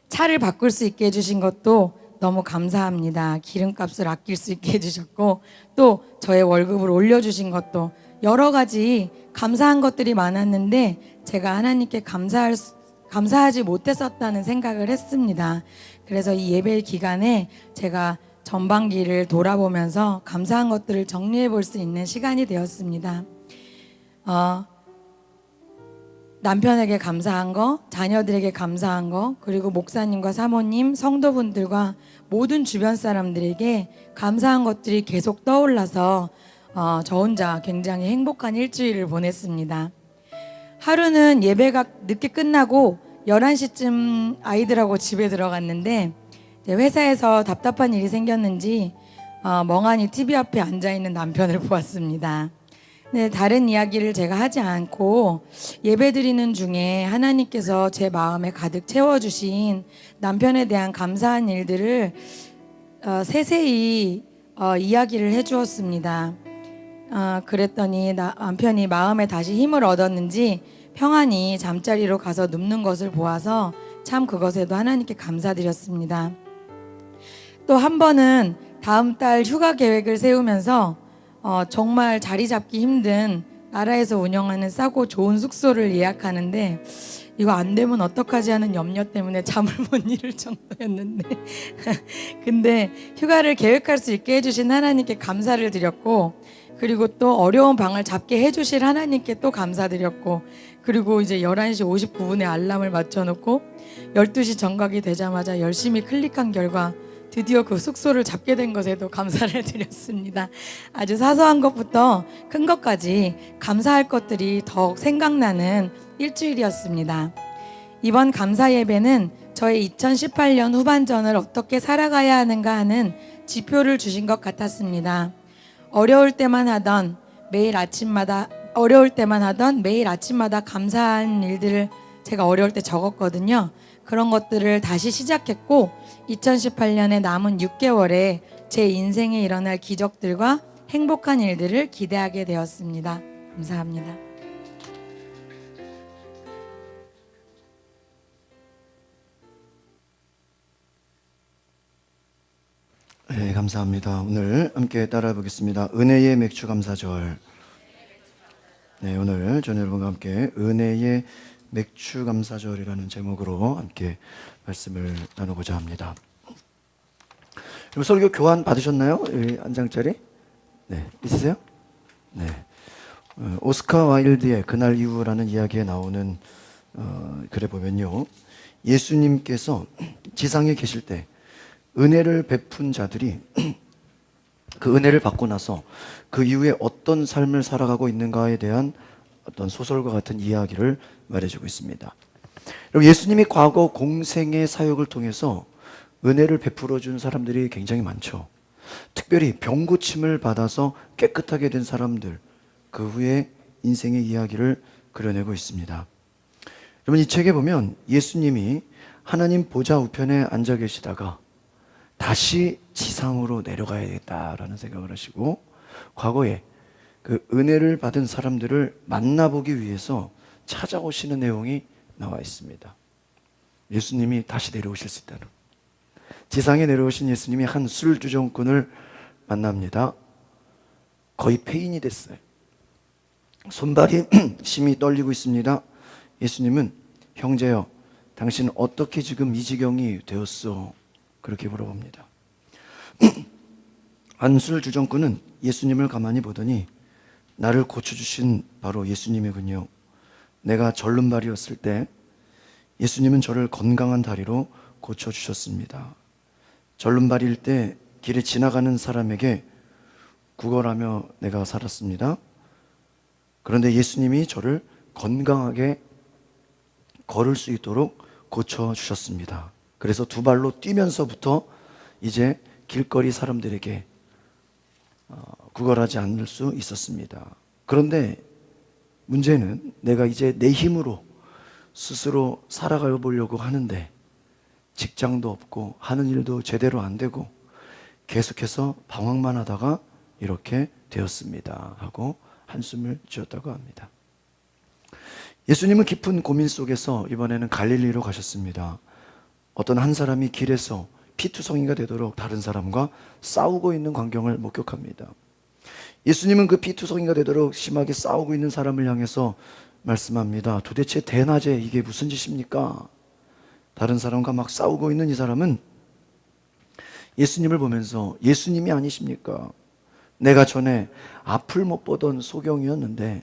차를 바꿀 수 있게 해주신 것도 너무 감사합니다. 기름값을 아낄 수 있게 해주셨고, 또 저의 월급을 올려주신 것도, 여러 가지 감사한 것들이 많았는데 제가 하나님께 감사하지 못했었다는 생각을 했습니다. 그래서 이 예배 기간에 제가 전반기를 돌아보면서 감사한 것들을 정리해 볼 수 있는 시간이 되었습니다. 남편에게 감사한 거, 자녀들에게 감사한 거, 그리고 목사님과 사모님, 성도분들과 모든 주변 사람들에게 감사한 것들이 계속 떠올라서 저 혼자 굉장히 행복한 일주일을 보냈습니다. 하루는 예배가 늦게 끝나고 11시쯤 아이들하고 집에 들어갔는데, 회사에서 답답한 일이 생겼는지 멍하니 TV 앞에 앉아있는 남편을 보았습니다. 네, 다른 이야기를 제가 하지 않고 예배드리는 중에 하나님께서 제 마음에 가득 채워주신 남편에 대한 감사한 일들을 세세히 이야기를 해주었습니다. 그랬더니 남편이 마음에 다시 힘을 얻었는지 평안히 잠자리로 가서 눕는 것을 보아서 참 그것에도 하나님께 감사드렸습니다. 또 한 번은 다음 달 휴가 계획을 세우면서 정말 자리 잡기 힘든 나라에서 운영하는 싸고 좋은 숙소를 예약하는데 이거 안 되면 어떡하지 하는 염려 때문에 잠을 못 이룰 정도였는데 근데 휴가를 계획할 수 있게 해주신 하나님께 감사를 드렸고, 그리고 또 어려운 방을 잡게 해주실 하나님께 또 감사드렸고, 그리고 이제 11시 59분에 알람을 맞춰놓고 12시 정각이 되자마자 열심히 클릭한 결과 드디어 그 숙소를 잡게 된 것에도 감사를 드렸습니다. 아주 사소한 것부터 큰 것까지 감사할 것들이 더욱 생각나는 일주일이었습니다. 이번 감사 예배는 저의 2018년 후반전을 어떻게 살아가야 하는가 하는 지표를 주신 것 같았습니다. 어려울 때만 하던 매일 아침마다 감사한 일들을 제가 어려울 때 적었거든요. 그런 것들을 다시 시작했고, 2018년에 남은 6개월에 제 인생에 일어날 기적들과 행복한 일들을 기대하게 되었습니다. 감사합니다. 네, 감사합니다. 오늘 함께 따라 보겠습니다. 은혜의 맥주 감사절. 네, 오늘 전 여러분과 함께 은혜의 맥주 감사절이라는 제목으로 함께 말씀을 나누고자 합니다. 여러분 설교 교환 받으셨나요? 한 장짜리? 네, 있으세요? 네. 오스카 와일드의 그날 이후라는 이야기에 나오는 글에 보면요, 예수님께서 지상에 계실 때 은혜를 베푼 자들이 그 은혜를 받고 나서 그 이후에 어떤 삶을 살아가고 있는가에 대한 어떤 소설과 같은 이야기를 말해주고 있습니다. 여러분, 예수님이 과거 공생의 사역을 통해서 은혜를 베풀어 준 사람들이 굉장히 많죠. 특별히 병 고침을 받아서 깨끗하게 된 사람들, 그 후에 인생의 이야기를 그려내고 있습니다. 여러분, 이 책에 보면 예수님이 하나님 보좌 우편에 앉아 계시다가 다시 지상으로 내려가야겠다라는 생각을 하시고, 과거에 그 은혜를 받은 사람들을 만나보기 위해서 찾아오시는 내용이 나와 있습니다. 예수님이 다시 내려오실 수 있다는, 지상에 내려오신 예수님이 한 술주정꾼을 만납니다. 거의 폐인이 됐어요. 손발이 심히 떨리고 있습니다. 예수님은 형제여, 당신 어떻게 지금 이 지경이 되었소? 그렇게 물어봅니다. 한 술주정꾼은 예수님을 가만히 보더니 나를 고쳐주신 바로 예수님이군요. 내가 절름발이었을 때 예수님은 저를 건강한 다리로 고쳐주셨습니다. 절름발일 때 길에 지나가는 사람에게 구걸하며 내가 살았습니다. 그런데 예수님이 저를 건강하게 걸을 수 있도록 고쳐주셨습니다. 그래서 두 발로 뛰면서부터 이제 길거리 사람들에게 구걸하지 않을 수 있었습니다. 그런데 문제는 내가 이제 내 힘으로 스스로 살아가 보려고 하는데 직장도 없고 하는 일도 제대로 안 되고 계속해서 방황만 하다가 이렇게 되었습니다 하고 한숨을 쉬었다고 합니다. 예수님은 깊은 고민 속에서 이번에는 갈릴리로 가셨습니다. 어떤 한 사람이 길에서 피투성이가 되도록 다른 사람과 싸우고 있는 광경을 목격합니다. 예수님은 그 피투성이가 되도록 심하게 싸우고 있는 사람을 향해서 말씀합니다. 도대체 대낮에 이게 무슨 짓입니까? 다른 사람과 막 싸우고 있는 이 사람은 예수님을 보면서 예수님이 아니십니까? 내가 전에 앞을 못 보던 소경이었는데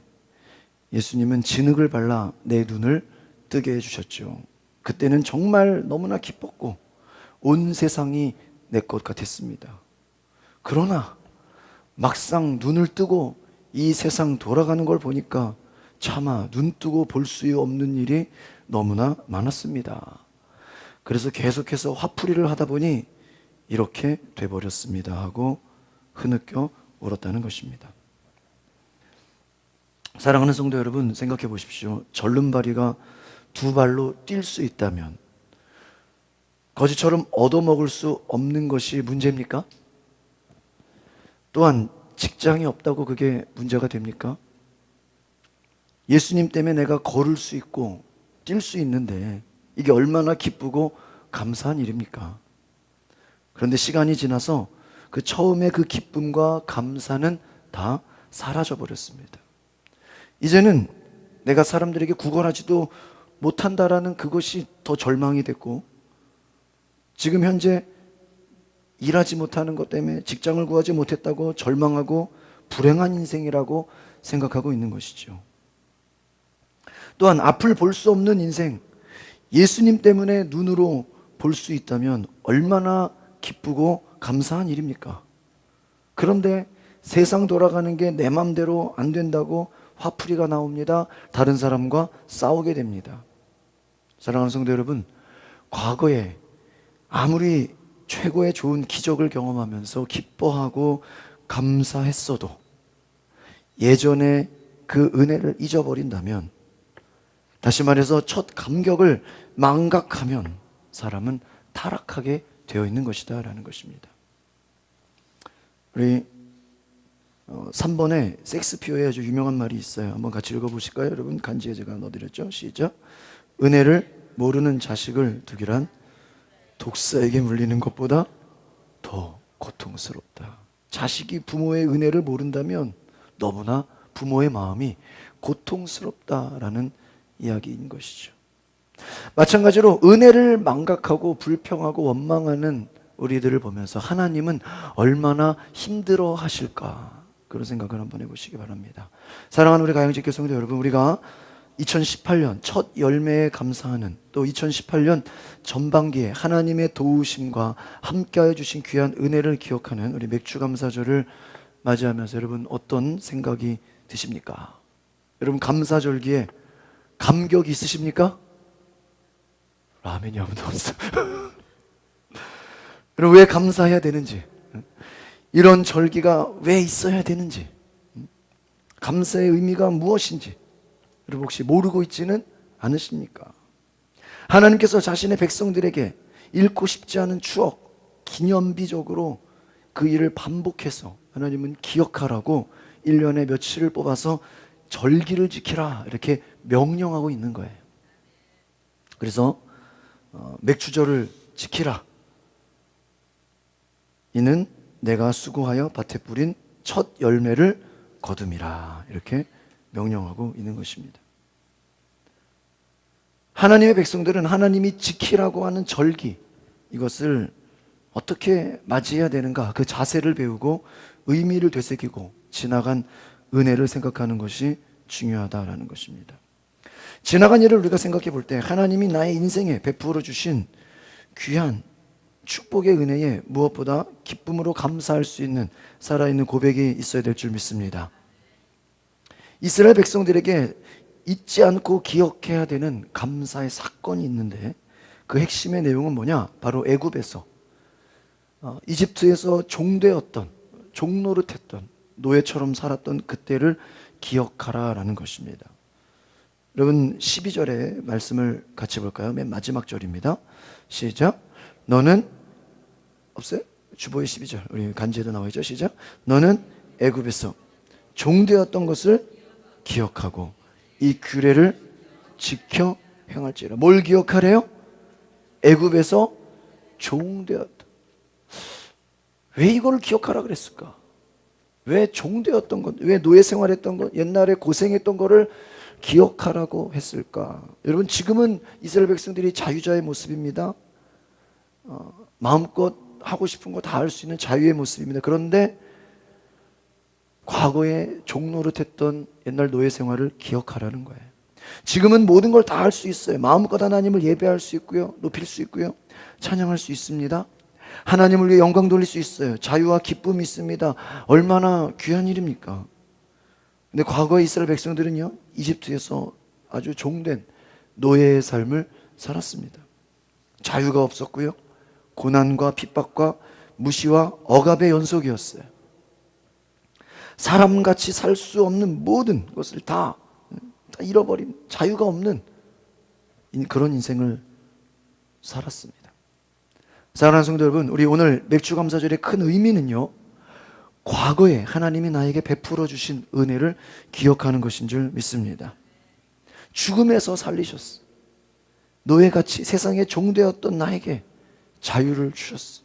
예수님은 진흙을 발라 내 눈을 뜨게 해주셨죠. 그때는 정말 너무나 기뻤고 온 세상이 내 것 같았습니다. 그러나 막상 눈을 뜨고 이 세상 돌아가는 걸 보니까 차마 눈 뜨고 볼 수 없는 일이 너무나 많았습니다. 그래서 계속해서 화풀이를 하다 보니 이렇게 돼버렸습니다 하고 흐느껴 울었다는 것입니다. 사랑하는 성도 여러분, 생각해 보십시오. 절름발이가 두 발로 뛸 수 있다면 거지처럼 얻어먹을 수 없는 것이 문제입니까? 또한 직장이 없다고 그게 문제가 됩니까? 예수님 때문에 내가 걸을 수 있고 뛸 수 있는데 이게 얼마나 기쁘고 감사한 일입니까? 그런데 시간이 지나서 그 처음에 그 기쁨과 감사는 다 사라져 버렸습니다. 이제는 내가 사람들에게 구걸하지도 못한다라는 그것이 더 절망이 됐고, 지금 현재 일하지 못하는 것 때문에 직장을 구하지 못했다고 절망하고 불행한 인생이라고 생각하고 있는 것이죠. 또한 앞을 볼 수 없는 인생, 예수님 때문에 눈으로 볼 수 있다면 얼마나 기쁘고 감사한 일입니까? 그런데 세상 돌아가는 게 내 맘대로 안 된다고 화풀이가 나옵니다. 다른 사람과 싸우게 됩니다. 사랑하는 성도 여러분, 과거에 아무리 최고의 좋은 기적을 경험하면서 기뻐하고 감사했어도 예전에 그 은혜를 잊어버린다면, 다시 말해서 첫 감격을 망각하면 사람은 타락하게 되어 있는 것이다 라는 것입니다. 우리 3번에 섹스피어의 아주 유명한 말이 있어요. 한번 같이 읽어보실까요? 여러분, 간지에 제가 넣어드렸죠. 시작. 은혜를 모르는 자식을 두기란 독사에게 물리는 것보다 더 고통스럽다. 자식이 부모의 은혜를 모른다면 너무나 부모의 마음이 고통스럽다라는 이야기인 것이죠. 마찬가지로 은혜를 망각하고 불평하고 원망하는 우리들을 보면서 하나님은 얼마나 힘들어 하실까, 그런 생각을 한번 해보시기 바랍니다. 사랑하는 우리 가영직교 성도 여러분, 우리가 2018년 첫 열매에 감사하는, 또 2018년 전반기에 하나님의 도우심과 함께하여 주신 귀한 은혜를 기억하는 우리 맥주감사절을 맞이하면서 여러분 어떤 생각이 드십니까? 여러분 감사절기에 감격이 있으십니까? 라면이 아무도 없어. 여러분 왜 감사해야 되는지, 이런 절기가 왜 있어야 되는지, 감사의 의미가 무엇인지 여러분 혹시 모르고 있지는 않으십니까? 하나님께서 자신의 백성들에게 잃고 싶지 않은 추억, 기념비적으로 그 일을 반복해서 하나님은 기억하라고 1년에 며칠을 뽑아서 절기를 지키라 이렇게 명령하고 있는 거예요. 그래서 맥주절을 지키라. 이는 내가 수고하여 밭에 뿌린 첫 열매를 거둠이라 이렇게 명령하고 있는 것입니다. 하나님의 백성들은 하나님이 지키라고 하는 절기, 이것을 어떻게 맞이해야 되는가, 그 자세를 배우고 의미를 되새기고 지나간 은혜를 생각하는 것이 중요하다라는 것입니다. 지나간 일을 우리가 생각해 볼 때 하나님이 나의 인생에 베풀어 주신 귀한 축복의 은혜에 무엇보다 기쁨으로 감사할 수 있는 살아있는 고백이 있어야 될 줄 믿습니다. 이스라엘 백성들에게 잊지 않고 기억해야 되는 감사의 사건이 있는데, 그 핵심의 내용은 뭐냐? 바로 애굽에서 이집트에서 종되었던, 종노릇했던, 노예처럼 살았던 그때를 기억하라라는 것입니다. 여러분 12절의 말씀을 같이 볼까요? 맨 마지막 절입니다. 시작. 너는, 없어요? 주보의 12절 우리 간지에도 나와 있죠. 시작. 너는 애굽에서 종되었던 것을 기억하고 이 규례를 지켜 행할지라. 뭘 기억하래요? 애굽에서 종되었다. 왜 이걸 기억하라 그랬을까? 왜 종되었던 것, 왜 노예 생활했던 것, 옛날에 고생했던 거를 기억하라고 했을까? 여러분 지금은 이스라엘 백성들이 자유자의 모습입니다. 마음껏 하고 싶은 거 다 할 수 있는 자유의 모습입니다. 그런데 과거에 종노릇했던 옛날 노예 생활을 기억하라는 거예요. 지금은 모든 걸 다 할 수 있어요. 마음껏 하나님을 예배할 수 있고요, 높일 수 있고요, 찬양할 수 있습니다. 하나님을 위해 영광 돌릴 수 있어요. 자유와 기쁨이 있습니다. 얼마나 귀한 일입니까? 근데 과거의 이스라엘 백성들은요, 이집트에서 아주 종된 노예의 삶을 살았습니다. 자유가 없었고요, 고난과 핍박과 무시와 억압의 연속이었어요. 사람같이 살 수 없는 모든 것을 다 잃어버린, 자유가 없는 그런 인생을 살았습니다. 사랑하는 성도 여러분, 우리 오늘 맥주감사절의 큰 의미는요, 과거에 하나님이 나에게 베풀어 주신 은혜를 기억하는 것인 줄 믿습니다. 죽음에서 살리셨어. 노예같이 세상에 종되었던 나에게 자유를 주셨어.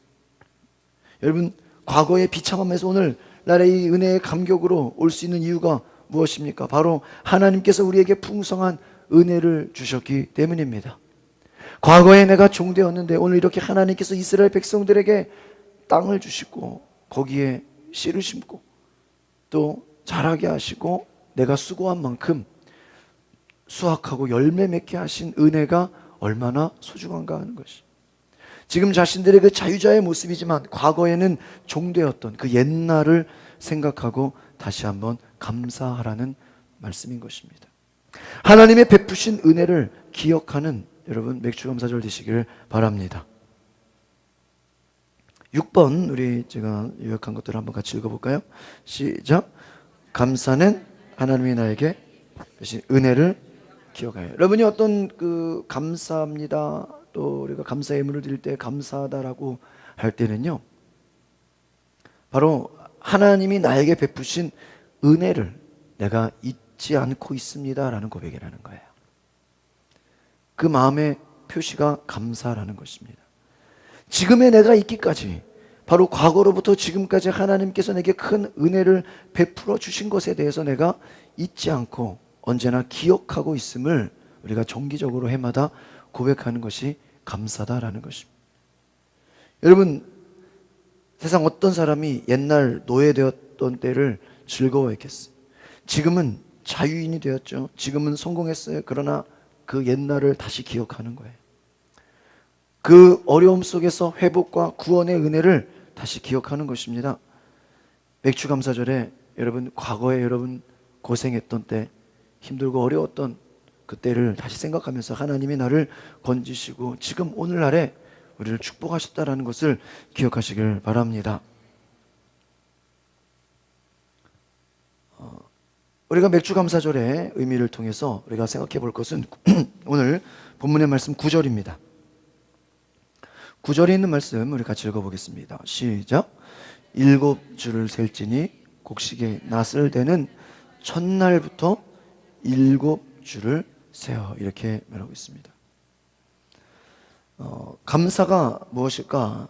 여러분, 과거의 비참함에서 오늘 날의 이 은혜의 감격으로 올 수 있는 이유가 무엇입니까? 바로 하나님께서 우리에게 풍성한 은혜를 주셨기 때문입니다. 과거에 내가 종되었는데 오늘 이렇게 하나님께서 이스라엘 백성들에게 땅을 주시고 거기에 씨를 심고 또 자라게 하시고 내가 수고한 만큼 수확하고 열매 맺게 하신 은혜가 얼마나 소중한가 하는 것이, 지금 자신들의 그 자유자의 모습이지만 과거에는 종되었던 그 옛날을 생각하고 다시 한번 감사하라는 말씀인 것입니다. 하나님의 베푸신 은혜를 기억하는 여러분 맥주감사절 되시기를 바랍니다. 6번 우리 제가 요약한 것들을 한번 같이 읽어볼까요? 시작. 감사는 하나님이 나에게 주신 은혜를 기억하여. 여러분이 어떤 그 감사합니다, 또 우리가 감사의 예물을 드릴 때 감사하다라고 할 때는요, 바로 하나님이 나에게 베푸신 은혜를 내가 잊지 않고 있습니다라는 고백이라는 거예요. 그 마음의 표시가 감사라는 것입니다. 지금의 내가 있기까지, 바로 과거로부터 지금까지 하나님께서 내게 큰 은혜를 베풀어 주신 것에 대해서 내가 잊지 않고 언제나 기억하고 있음을 우리가 정기적으로 해마다 고백하는 것이 감사다라는 것입니다. 여러분, 세상 어떤 사람이 옛날 노예되었던 때를 즐거워했겠어요? 지금은 자유인이 되었죠. 지금은 성공했어요. 그러나 그 옛날을 다시 기억하는 거예요. 그 어려움 속에서 회복과 구원의 은혜를 다시 기억하는 것입니다. 맥주감사절에 여러분, 과거에 여러분 고생했던 때, 힘들고 어려웠던 그때를 다시 생각하면서 하나님이 나를 건지시고 지금 오늘날에 우리를 축복하셨다라는 것을 기억하시길 바랍니다. 우리가 맥주감사절의 의미를 통해서 우리가 생각해 볼 것은 오늘 본문의 말씀 9절입니다. 9절에 있는 말씀 우리 같이 읽어보겠습니다. 시작. 7주를 셀지니 곡식의 낫을 대는 첫날부터 7주를 세어. 이렇게 말하고 있습니다. 감사가 무엇일까?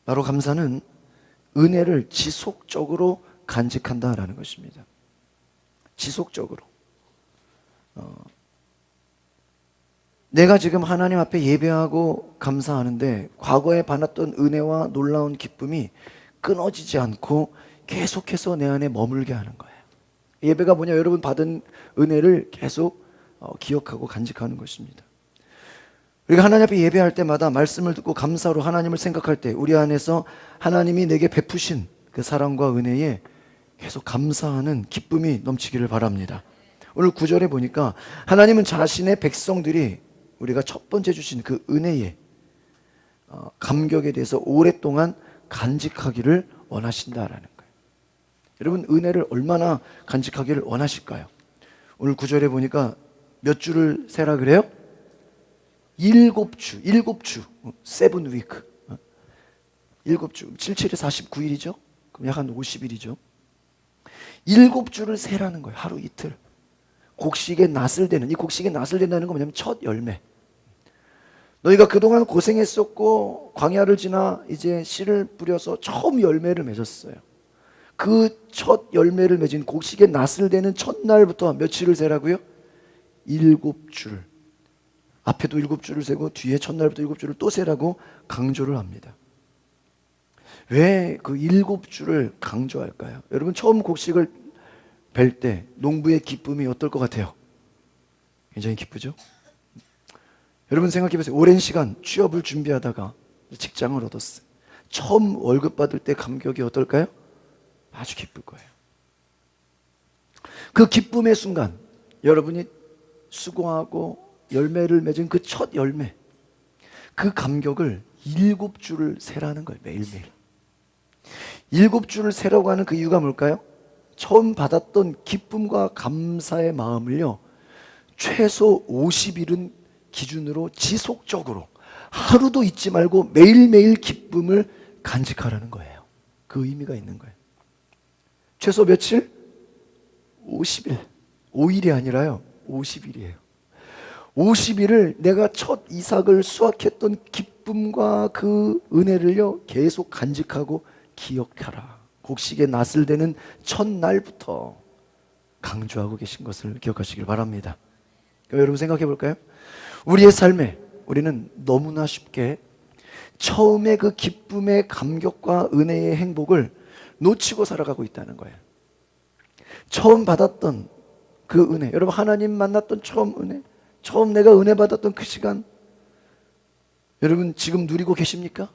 바로 감사는 은혜를 지속적으로 간직한다라는 것입니다. 지속적으로. 내가 지금 하나님 앞에 예배하고 감사하는데 과거에 받았던 은혜와 놀라운 기쁨이 끊어지지 않고 계속해서 내 안에 머물게 하는 거예요. 예배가 뭐냐? 여러분 받은 은혜를 계속 기억하고 간직하는 것입니다. 우리가 하나님 앞에 예배할 때마다 말씀을 듣고 감사로 하나님을 생각할 때 우리 안에서 하나님이 내게 베푸신 그 사랑과 은혜에 계속 감사하는 기쁨이 넘치기를 바랍니다. 오늘 9절에 보니까 하나님은 자신의 백성들이 우리가 첫 번째 주신 그 은혜의 감격에 대해서 오랫동안 간직하기를 원하신다라는 거예요. 여러분 은혜를 얼마나 간직하기를 원하실까요? 오늘 9절에 보니까 몇 주를 세라 그래요? 7주, 7 week. 7주, 77에 49일이죠? 그럼 약 한 50일이죠? 7주를 세라는 거예요. 하루 이틀. 곡식의 낫을 대는, 이 곡식의 낫을 대는 건 뭐냐면 첫 열매. 너희가 그동안 고생했었고 광야를 지나 이제 씨를 뿌려서 처음 열매를 맺었어요. 그 첫 열매를 맺은 곡식의 낫을 대는 첫날부터 며칠을 세라고요? 7줄. 앞에도 7줄을 세고 뒤에 첫날부터 7줄을 또 세라고 강조를 합니다. 왜 그 7줄을 강조할까요? 여러분 처음 곡식을 벨 때 농부의 기쁨이 어떨 것 같아요? 굉장히 기쁘죠? 여러분 생각해 보세요. 오랜 시간 취업을 준비하다가 직장을 얻었어요. 처음 월급 받을 때 감격이 어떨까요? 아주 기쁠 거예요. 그 기쁨의 순간 여러분이 수고하고 열매를 맺은 그 첫 열매, 그 감격을 7주를 세라는 거예요. 매일매일 7주를 세라고 하는 그 이유가 뭘까요? 처음 받았던 기쁨과 감사의 마음을요 최소 50일은 기준으로 지속적으로 하루도 잊지 말고 매일매일 기쁨을 간직하라는 거예요. 그 의미가 있는 거예요. 최소 며칠? 50일. 5일이 아니라요 50일이에요 50일을 내가 첫 이삭을 수확했던 기쁨과 그 은혜를요 계속 간직하고 기억하라. 곡식의 낫을 대는 첫날부터 강조하고 계신 것을 기억하시길 바랍니다. 그럼 여러분 생각해 볼까요? 우리의 삶에 우리는 너무나 쉽게 처음에 그 기쁨의 감격과 은혜의 행복을 놓치고 살아가고 있다는 거예요. 처음 받았던 그 은혜, 여러분 하나님 만났던 처음 은혜, 처음 내가 은혜 받았던 그 시간 여러분 지금 누리고 계십니까?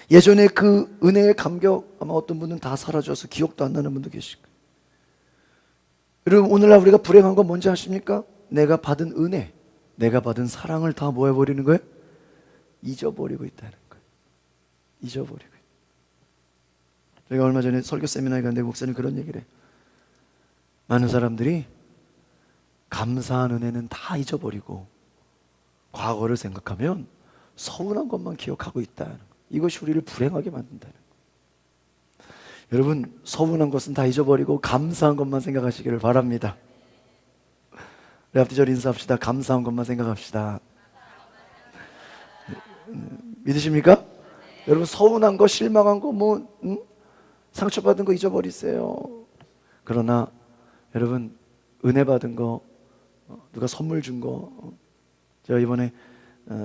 예전에 그 은혜의 감격 아마 어떤 분은 다 사라져서 기억도 안 나는 분도 계실 거예요. 여러분 오늘날 우리가 불행한 건 뭔지 아십니까? 내가 받은 은혜, 내가 받은 사랑을 다 뭐 해버리는 거예요? 잊어버리고 있다는 거예요. 잊어버리고 있다. 제가 얼마 전에 설교 세미나에 갔는데 목사님 그런 얘기를 해요. 많은 사람들이 감사한 은혜는 다 잊어버리고 과거를 생각하면 서운한 것만 기억하고 있다는 거예요. 이것이 우리를 불행하게 만든다는 거예요. 여러분 서운한 것은 다 잊어버리고 감사한 것만 생각하시기를 바랍니다. 우리 앞뒤절 인사합시다. 감사한 것만 생각합시다. 믿으십니까? 여러분 서운한 거, 실망한 거, 상처받은 거 잊어버리세요. 그러나 여러분 은혜 받은 거, 누가 선물 준 거, 제가 이번에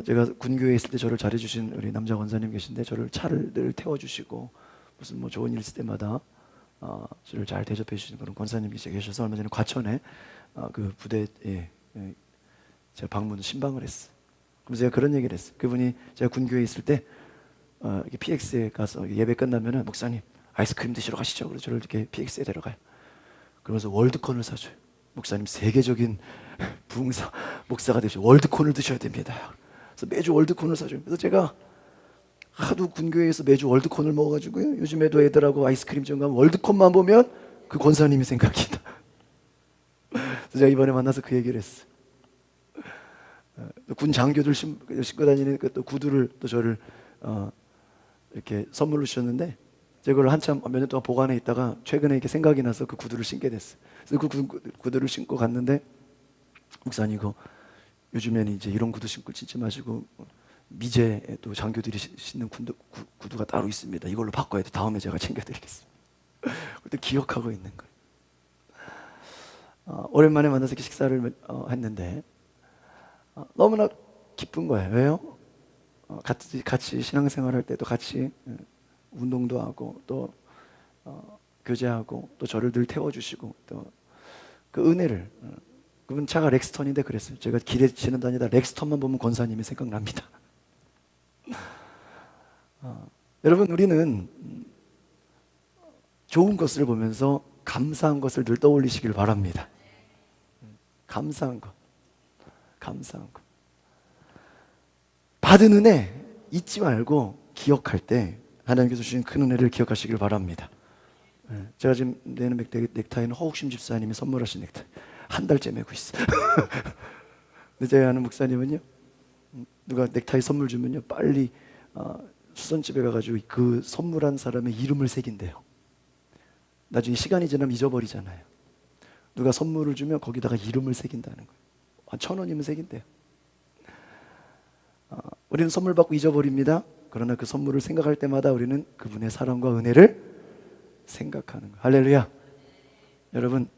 제가 군교회에 있을 때 저를 잘해주신 우리 남자 권사님 계신데 저를 차를 늘 태워주시고 무슨 뭐 좋은 일 있을 때마다 저를 잘 대접해 주시는 그런 권사님이 계셔서 얼마 전에 과천에 그 부대에 제가 방문 신방을 했어요. 그래서 제가 그런 얘기를 했어요. 그분이 제가 군교회에 있을 때 PX에 가서 예배 끝나면은 목사님 아이스크림 드시러 가시죠. 그래서 저를 이렇게 PX에 데려가요. 그러면서 월드콘을 사줘요. 목사님 세계적인 부흥사 목사가 되셔 월드콘을 드셔야 됩니다. 그래서 매주 월드콘을 사줘요. 그래서 제가 하도 군교회에서 매주 월드콘을 먹어가지고요. 요즘에도 애들하고 아이스크림 점 가면 월드콘만 보면 그 권사님이 생각이 나. 그래서 제가 이번에 만나서 그 얘기를 했어요. 군 장교들 신고 다니는 또 구두를 또 저를 이렇게 선물로 주셨는데 제가 그걸 한참 몇 년 동안 보관해 있다가 최근에 이렇게 생각이 나서 그 구두를 신게 됐어요. 그래서 그 구두를 신고 갔는데 목사님 이거 요즘에는 이제 이런 구두 신고 신지 마시고 미제 또 장교들이 신는 구두가 따로 있습니다. 이걸로 바꿔야 돼. 다음에 제가 챙겨드리겠습니다. 그때 기억하고 있는 거예요. 오랜만에 만나서 이렇게 식사를 했는데 너무나 기쁜 거예요. 왜요? 같이 신앙생활할 때도 같이 운동도 하고 또 교제하고 또 저를 늘 태워주시고 또 그 은혜를 그분 차가 렉스턴인데 그랬어요. 제가 길에 지는 다니다 렉스턴만 보면 권사님이 생각납니다. 여러분 우리는 좋은 것을 보면서 감사한 것을 늘 떠올리시길 바랍니다. 감사한 것. 받은 은혜 잊지 말고 기억할 때 하나님께서 주신 큰 은혜를 기억하시길 바랍니다. 제가 지금 내는 넥타이는 허욱심 집사님이 선물하신 넥타이. 한 달째 메고 있어요. 근데 제가 아는 목사님은요, 누가 넥타이 선물 주면요 빨리 수선집에 가가지고 그 선물한 사람의 이름을 새긴대요. 나중에 시간이 지나면 잊어버리잖아요. 누가 선물을 주면 거기다가 이름을 새긴다는 거예요. 1,000원이면 새긴대요. 우리는 선물 받고 잊어버립니다. 그러나 그 선물을 생각할 때마다 우리는 그분의 사랑과 은혜를 생각하는 거예요. 할렐루야. 여러분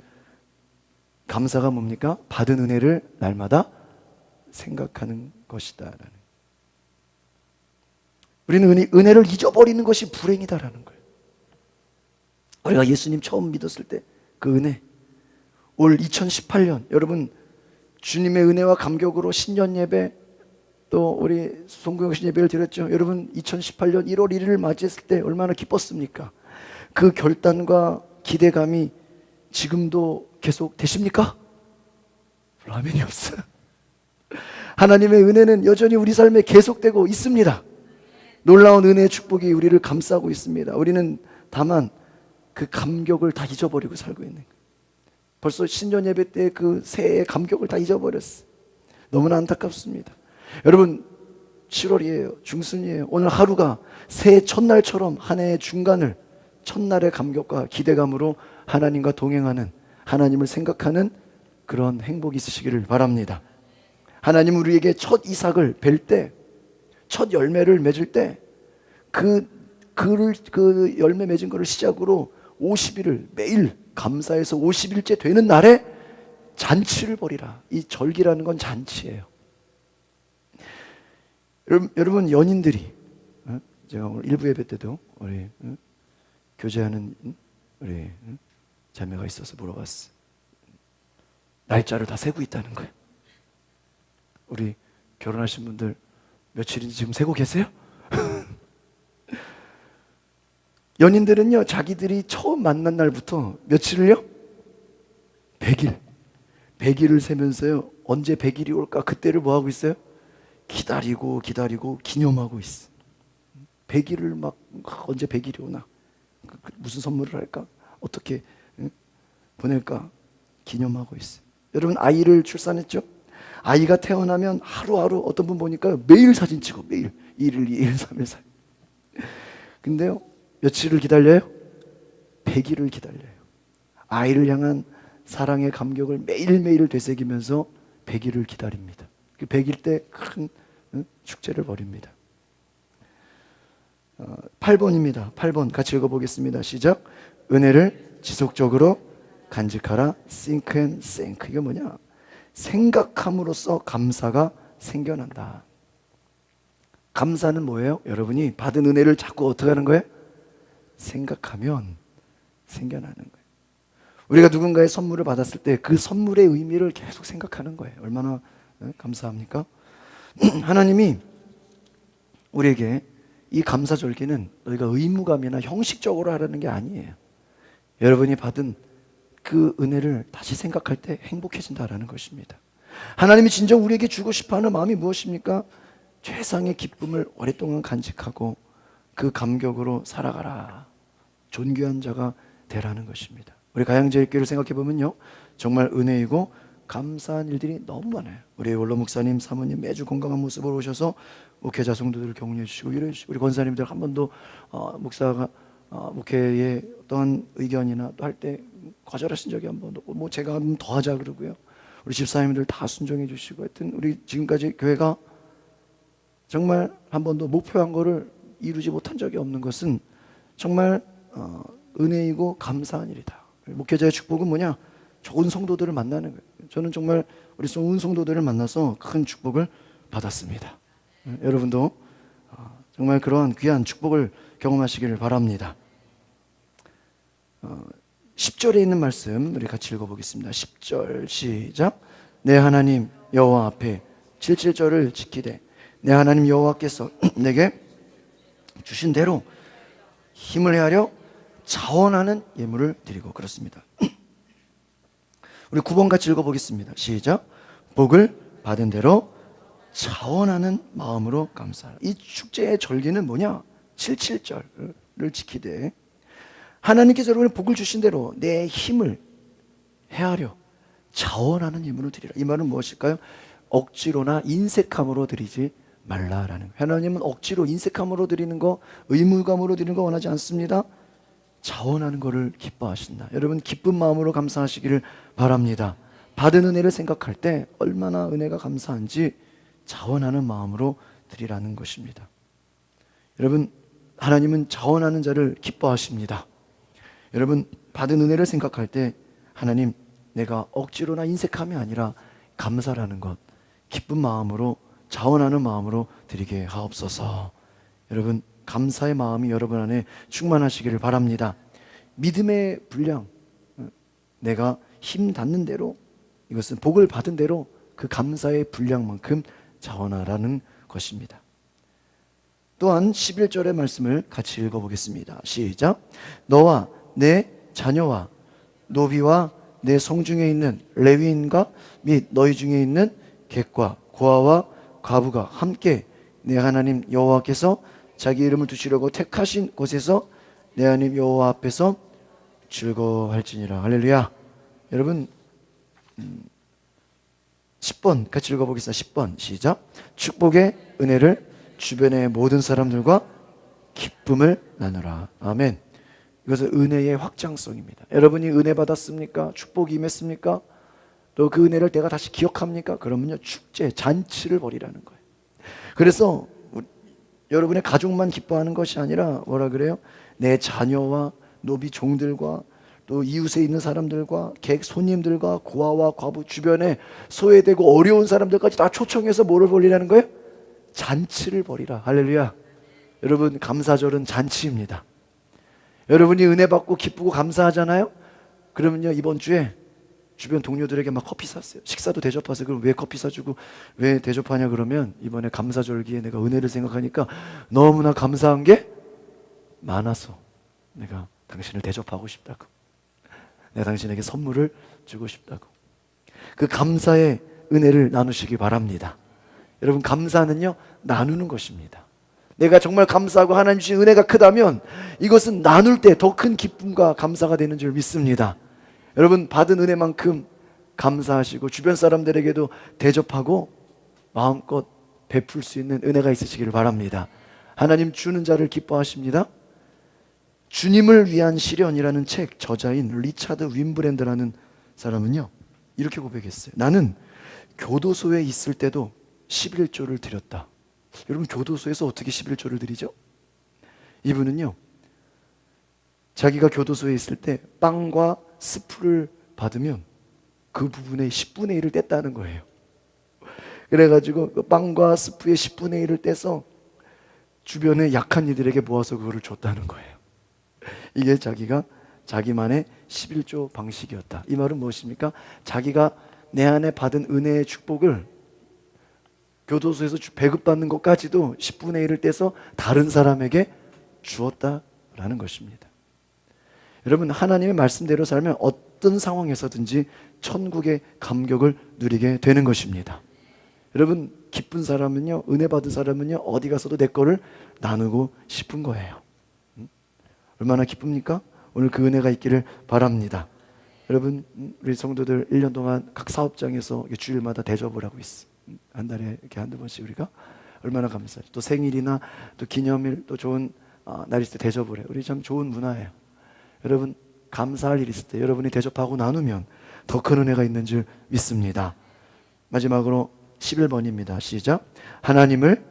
감사가 뭡니까? 받은 은혜를 날마다 생각하는 것이다라는. 우리는 은혜를 잊어버리는 것이 불행이다라는 거예요. 우리가 예수님 처음 믿었을 때 그 은혜, 올 2018년 여러분 주님의 은혜와 감격으로 신년 예배 또 우리 송구영신 예배를 드렸죠. 여러분 2018년 1월 1일을 맞이했을 때 얼마나 기뻤습니까? 그 결단과 기대감이 지금도 계속 되십니까? 라면이 없어요. 하나님의 은혜는 여전히 우리 삶에 계속되고 있습니다. 놀라운 은혜의 축복이 우리를 감싸고 있습니다. 우리는 다만 그 감격을 다 잊어버리고 살고 있는 거예요. 벌써 신년 예배 때 그 새해의 감격을 다 잊어버렸어요. 너무나 안타깝습니다. 여러분 7월이에요. 중순이에요. 오늘 하루가 새해 첫날처럼 한 해의 중간을 첫날의 감격과 기대감으로 하나님과 동행하는, 하나님을 생각하는 그런 행복이 있으시기를 바랍니다. 하나님 우리에게 첫 이삭을 뵐 때, 첫 열매를 맺을 때 그 열매 맺은 거를 시작으로 50일을 매일 감사해서 50일째 되는 날에 잔치를 벌이라. 이 절기라는 건 잔치예요. 여러분 연인들이, 제가 오늘 일부 예배 때도 우리 교제하는 우리 자매가 있어서 물어봤어. 날짜를 다 세고 있다는 거예요. 우리 결혼하신 분들 며칠인지 지금 세고 계세요? 연인들은요 자기들이 처음 만난 날부터 며칠을요? 100일 100일을 세면서요 언제 100일이 올까 그때를 뭐하고 있어요? 기다리고 기념하고 있어. 100일을 막 언제 100일이 오나, 무슨 선물을 할까, 어떻게 보낼까 기념하고 있어. 여러분 아이를 출산했죠? 아이가 태어나면 하루하루 어떤 분 보니까 매일 사진 찍어. 매일 1일 2일 3일 4일. 근데요 며칠을 기다려요? 100일을 기다려요. 아이를 향한 사랑의 감격을 매일매일 되새기면서 100일을 기다립니다. 그 100일 때 큰 축제를 벌입니다. 8번입니다. 8번 같이 읽어보겠습니다. 시작. 은혜를 지속적으로 간직하라. think and think. 이게 뭐냐? 생각함으로써 감사가 생겨난다. 감사는 뭐예요? 여러분이 받은 은혜를 자꾸 어떻게 하는 거예요? 생각하면 생겨나는 거예요. 우리가 누군가의 선물을 받았을 때 그 선물의 의미를 계속 생각하는 거예요. 얼마나 감사합니까? 하나님이 우리에게 이 감사절기는 너희가 의무감이나 형식적으로 하라는 게 아니에요. 여러분이 받은 그 은혜를 다시 생각할 때 행복해진다라는 것입니다. 하나님이 진정 우리에게 주고 싶어하는 마음이 무엇입니까? 최상의 기쁨을 오랫동안 간직하고 그 감격으로 살아가라. 존귀한 자가 되라는 것입니다. 우리 가양제일교회를 생각해 보면요 정말 은혜이고 감사한 일들이 너무 많아요. 우리 원로 목사님, 사모님 매주 건강한 모습으로 오셔서 목회자 성도들을 격려해 주시고, 우리 권사님들 한 번도 목사가 목회의 어떠한 의견이나 또 할 때 거절하신 적이 한 번도 없고, 뭐 제가 더 하자 그러고요. 우리 집사님들 다 순종해 주시고, 하여튼 우리 지금까지 교회가 정말 한 번도 목표한 거를 이루지 못한 적이 없는 것은 정말 은혜이고 감사한 일이다. 목회자의 축복은 뭐냐? 좋은 성도들을 만나는 거예요. 저는 정말 우리 좋은 성도들을 만나서 큰 축복을 받았습니다. 여러분도 정말 그러한 귀한 축복을 경험하시기를 바랍니다. 10절에 있는 말씀 우리 같이 읽어보겠습니다. 10절 시작. 내 하나님 여호와 앞에 7절을 지키되 내 하나님 여호와께서 내게 주신 대로 힘을 헤아려 자원하는 예물을 드리고. 그렇습니다. 우리 9번 같이 읽어보겠습니다. 시작. 복을 받은 대로 자원하는 마음으로 감사하라. 이 축제의 절기는 뭐냐? 7절을 지키되 하나님께서 여러분의 복을 주신 대로 내 힘을 헤아려 자원하는 예물을 드리라. 이 말은 무엇일까요? 억지로나 인색함으로 드리지 말라라는 거예요. 하나님은 억지로 인색함으로 드리는 거, 의무감으로 드리는 거 원하지 않습니다. 자원하는 것을 기뻐하신다. 여러분 기쁜 마음으로 감사하시기를 바랍니다. 받은 은혜를 생각할 때 얼마나 은혜가 감사한지 자원하는 마음으로 드리라는 것입니다. 여러분 하나님은 자원하는 자를 기뻐하십니다. 여러분 받은 은혜를 생각할 때 하나님 내가 억지로나 인색함이 아니라 감사라는 것, 기쁜 마음으로 자원하는 마음으로 드리게 하옵소서. 여러분 감사의 마음이 여러분 안에 충만하시기를 바랍니다. 믿음의 분량, 내가 힘 닿는 대로, 이것은 복을 받은 대로 그 감사의 분량만큼 자원하라는 것입니다. 또한 11절의 말씀을 같이 읽어보겠습니다. 시작. 너와 내 자녀와 노비와 내 성중에 있는 레위인과 및 너희 중에 있는 객과 고아와 과부가 함께 내 하나님 여호와께서 자기 이름을 두시려고 택하신 곳에서 내 하나님 여호와 앞에서 즐거워할지니라. 할렐루야. 여러분 10번 같이 읽어보겠습니다. 10번 시작. 축복의 은혜를 주변의 모든 사람들과 기쁨을 나누라. 아멘. 이것은 은혜의 확장성입니다. 여러분이 은혜 받았습니까? 축복이 임했습니까? 또 그 은혜를 내가 다시 기억합니까? 그러면요 축제, 잔치를 벌이라는 거예요. 그래서 여러분의 가족만 기뻐하는 것이 아니라 뭐라 그래요? 내 자녀와 노비 종들과 또 이웃에 있는 사람들과 객 손님들과 고아와 과부, 주변에 소외되고 어려운 사람들까지 다 초청해서 뭐를 벌이라는 거예요? 잔치를 벌이라. 할렐루야. 여러분 감사절은 잔치입니다. 여러분이 은혜 받고 기쁘고 감사하잖아요. 그러면요 이번 주에 주변 동료들에게 막 커피 샀어요. 식사도 대접하세요. 그럼 왜 커피 사주고 왜 대접하냐 그러면 이번에 감사절기에 내가 은혜를 생각하니까 너무나 감사한 게 많아서 내가 당신을 대접하고 싶다고, 내가 당신에게 선물을 주고 싶다고. 그 감사의 은혜를 나누시기 바랍니다. 여러분 감사는요 나누는 것입니다. 내가 정말 감사하고 하나님 주신 은혜가 크다면 이것은 나눌 때 더 큰 기쁨과 감사가 되는 줄 믿습니다. 여러분 받은 은혜만큼 감사하시고 주변 사람들에게도 대접하고 마음껏 베풀 수 있는 은혜가 있으시기를 바랍니다. 하나님 주는 자를 기뻐하십니다. 주님을 위한 시련이라는 책 저자인 리차드 윈브랜드라는 사람은요 이렇게 고백했어요. 나는 교도소에 있을 때도 11조를 드렸다. 여러분 교도소에서 어떻게 11조를 드리죠? 이분은요 자기가 교도소에 있을 때 빵과 스프를 받으면 그 부분의 10분의 1을 뗐다는 거예요. 그래가지고 그 빵과 스프의 10분의 1을 떼서 주변의 약한 이들에게 모아서 그거를 줬다는 거예요. 이게 자기만의 11조 방식이었다. 이 말은 무엇입니까? 자기가 내 안에 받은 은혜의 축복을 교도소에서 배급받는 것까지도 10분의 1을 떼서 다른 사람에게 주었다라는 것입니다. 여러분 하나님의 말씀대로 살면 어떤 상황에서든지 천국의 감격을 누리게 되는 것입니다. 여러분 기쁜 사람은요, 은혜 받은 사람은요 어디 가서도 내 거를 나누고 싶은 거예요. 얼마나 기쁩니까? 오늘 그 은혜가 있기를 바랍니다. 여러분 우리 성도들 1년 동안 각 사업장에서 주일마다 대접을 하고 있어. 한 달에 이렇게 한두 번씩 우리가 얼마나 감사하죠. 또 생일이나 또 기념일 또 좋은 날 있을 때 대접을 해요. 우리 참 좋은 문화예요. 여러분 감사할 일 있을 때 여러분이 대접하고 나누면 더 큰 은혜가 있는 줄 믿습니다. 마지막으로 11번입니다. 시작. 하나님을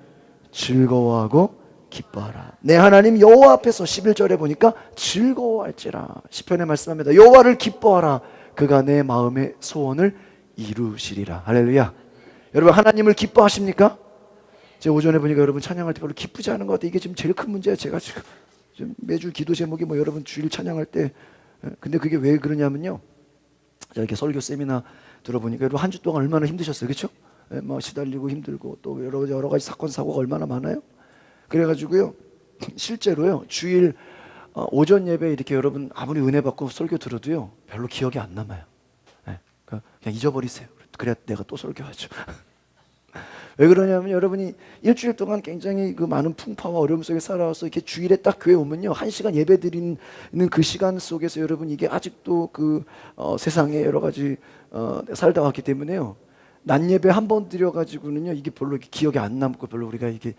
즐거워하고 기뻐하라. 내 하나님 여호와 앞에서 11절에 보니까 즐거워할지라. 시편에 말씀합니다. 여호와를 기뻐하라. 그가 내 마음의 소원을 이루시리라. 할렐루야. 여러분 하나님을 기뻐하십니까? 제가 오전에 보니까 여러분 찬양할 때 별로 기쁘지 않은 것 같아요. 이게 지금 제일 큰 문제예요. 제가 지금 매주 기도 제목이 뭐 여러분 주일 찬양할 때 근데 그게 왜 그러냐면요. 제가 이렇게 설교 세미나 들어보니까 여러분 한 주 동안 얼마나 힘드셨어요. 그렇죠? 뭐 시달리고 힘들고 또 여러 가지 사건 사고가 얼마나 많아요. 그래가지고요 실제로요 주일 오전 예배 이렇게 여러분 아무리 은혜 받고 설교 들어도요 별로 기억이 안 남아요. 그러니까 그냥 잊어버리세요. 그래야 내가 또 설교하죠. 왜 그러냐면 여러분이 일주일 동안 굉장히 그 많은 풍파와 어려움 속에 살아와서 이렇게 주일에 딱 교회 오면요 1시간 예배 드리는 그 시간 속에서 여러분 이게 아직도 그 세상에 여러 가지 살다 왔기 때문에요 낮 예배 한 번 드려가지고는요 이게 별로 이렇게 기억이 안 남고 별로 우리가 이게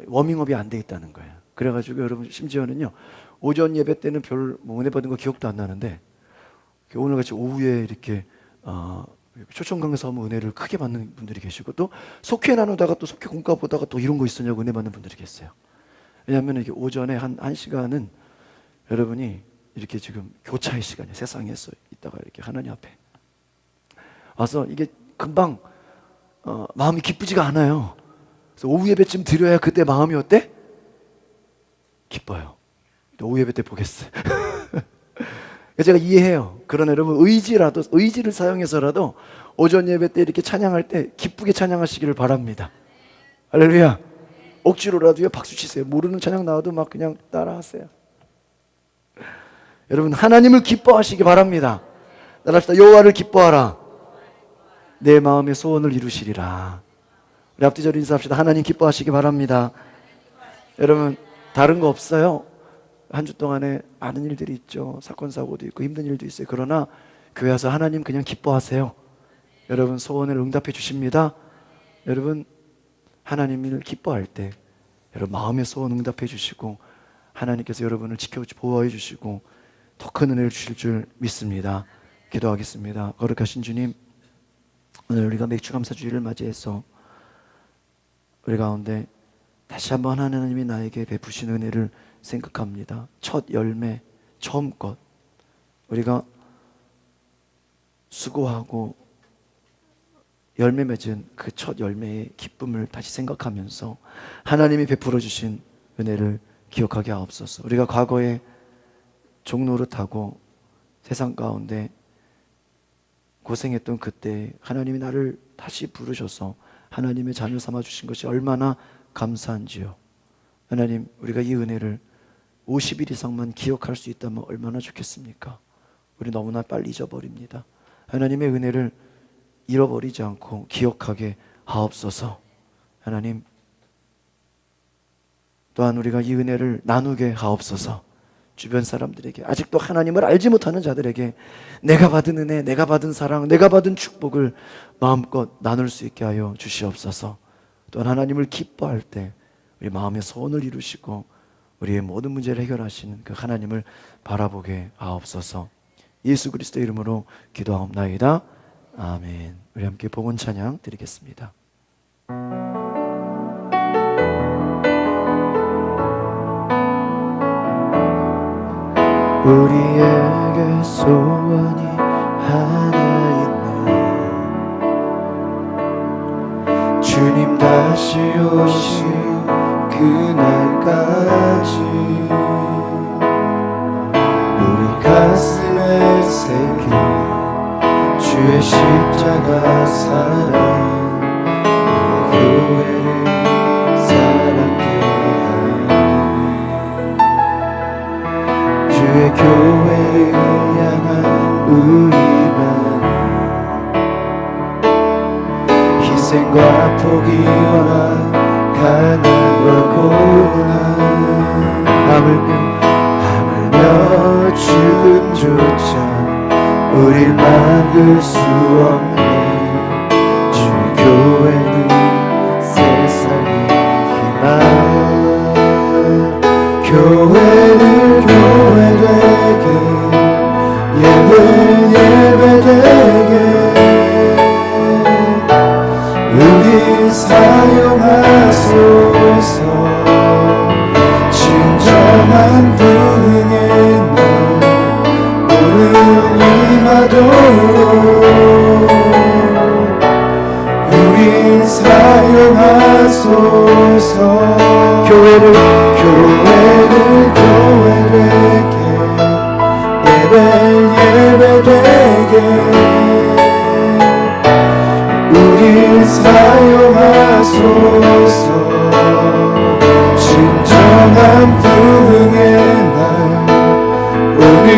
워밍업이 안 돼 있다는 거예요. 그래가지고 여러분 심지어는요 오전 예배 때는 별 뭐 은혜 받은 거 기억도 안 나는데 오늘같이 오후에 이렇게 초청 강사 하면 은혜를 크게 받는 분들이 계시고 또 속회 나누다가 또 속회 공과 보다가 또 이런 거 있었냐고 은혜 받는 분들이 계세요. 왜냐하면 이게 오전에 한 시간은 여러분이 이렇게 지금 교차의 시간이에요. 세상에서 있다가 이렇게 하나님 앞에 와서 이게 금방 마음이 기쁘지가 않아요. 그래서 오후 예배쯤 드려야 그때 마음이 어때? 기뻐요. 오후 예배 때 보겠어요. 제가 이해해요. 그러나 여러분 의지를 사용해서라도 오전 예배 때 이렇게 찬양할 때 기쁘게 찬양하시기를 바랍니다. 할렐루야. 억지로라도요 박수 치세요. 모르는 찬양 나와도 막 그냥 따라하세요. 여러분 하나님을 기뻐하시기 바랍니다. 따라합시다. 여호와를 기뻐하라. 내 마음의 소원을 이루시리라. 우리 앞뒤절 인사합시다. 하나님 기뻐하시기 바랍니다. 여러분 다른 거 없어요. 한 주 동안에 많은 일들이 있죠. 사건 사고도 있고 힘든 일도 있어요. 그러나 교회 와서 하나님 그냥 기뻐하세요. 여러분 소원을 응답해 주십니다. 여러분 하나님을 기뻐할 때 여러분 마음의 소원 응답해 주시고 하나님께서 여러분을 보호해 주시고 더 큰 은혜를 주실 줄 믿습니다. 기도하겠습니다. 거룩하신 주님, 오늘 우리가 맥주감사주일을 맞이해서 우리 가운데 다시 한번 하나님이 나에게 베푸신 은혜를 생각합니다. 첫 열매, 처음 것 우리가 수고하고 열매 맺은 그 첫 열매의 기쁨을 다시 생각하면서 하나님이 베풀어 주신 은혜를 기억하게 하옵소서. 우리가 과거에 종노릇하고 세상 가운데 고생했던 그때 하나님이 나를 다시 부르셔서 하나님의 자녀 삼아 주신 것이 얼마나 감사한지요. 하나님 우리가 이 은혜를 50일 이상만 기억할 수 있다면 얼마나 좋겠습니까? 우리 너무나 빨리 잊어버립니다. 하나님의 은혜를 잃어버리지 않고 기억하게 하옵소서. 하나님 또한 우리가 이 은혜를 나누게 하옵소서. 주변 사람들에게 아직도 하나님을 알지 못하는 자들에게 내가 받은 은혜, 내가 받은 사랑, 내가 받은 축복을 마음껏 나눌 수 있게 하여 주시옵소서. 또한 하나님을 기뻐할 때 우리 마음의 소원을 이루시고 우리의 모든 문제를 해결하시는 그 하나님을 바라보게 하옵소서. 예수 그리스도의 이름으로 기도하옵나이다. 아멘. 우리 함께 복원 찬양 드리겠습니다. 우리에게 소원이 하나 있네. 주님 다시 오실 그날까지 우리 가슴에 새긴 주의 십자가 사랑, 우리 교회를 사랑케 하네. 주의 교회를 향한 우리만 희생과 포기와 가난과 고난 하물며 죽음조차 우릴 막을 수 없네. 주의 교회는 세상의 희망. 교회를 교회되게, 예배를 예배되게 우리 사용하소서. 진정한 부흥의 날 오늘 임하도록 우리 사용하소서. 교회를 교회되게, 예배되게 우리 사용하소서. 진정한 부흥의 날 오늘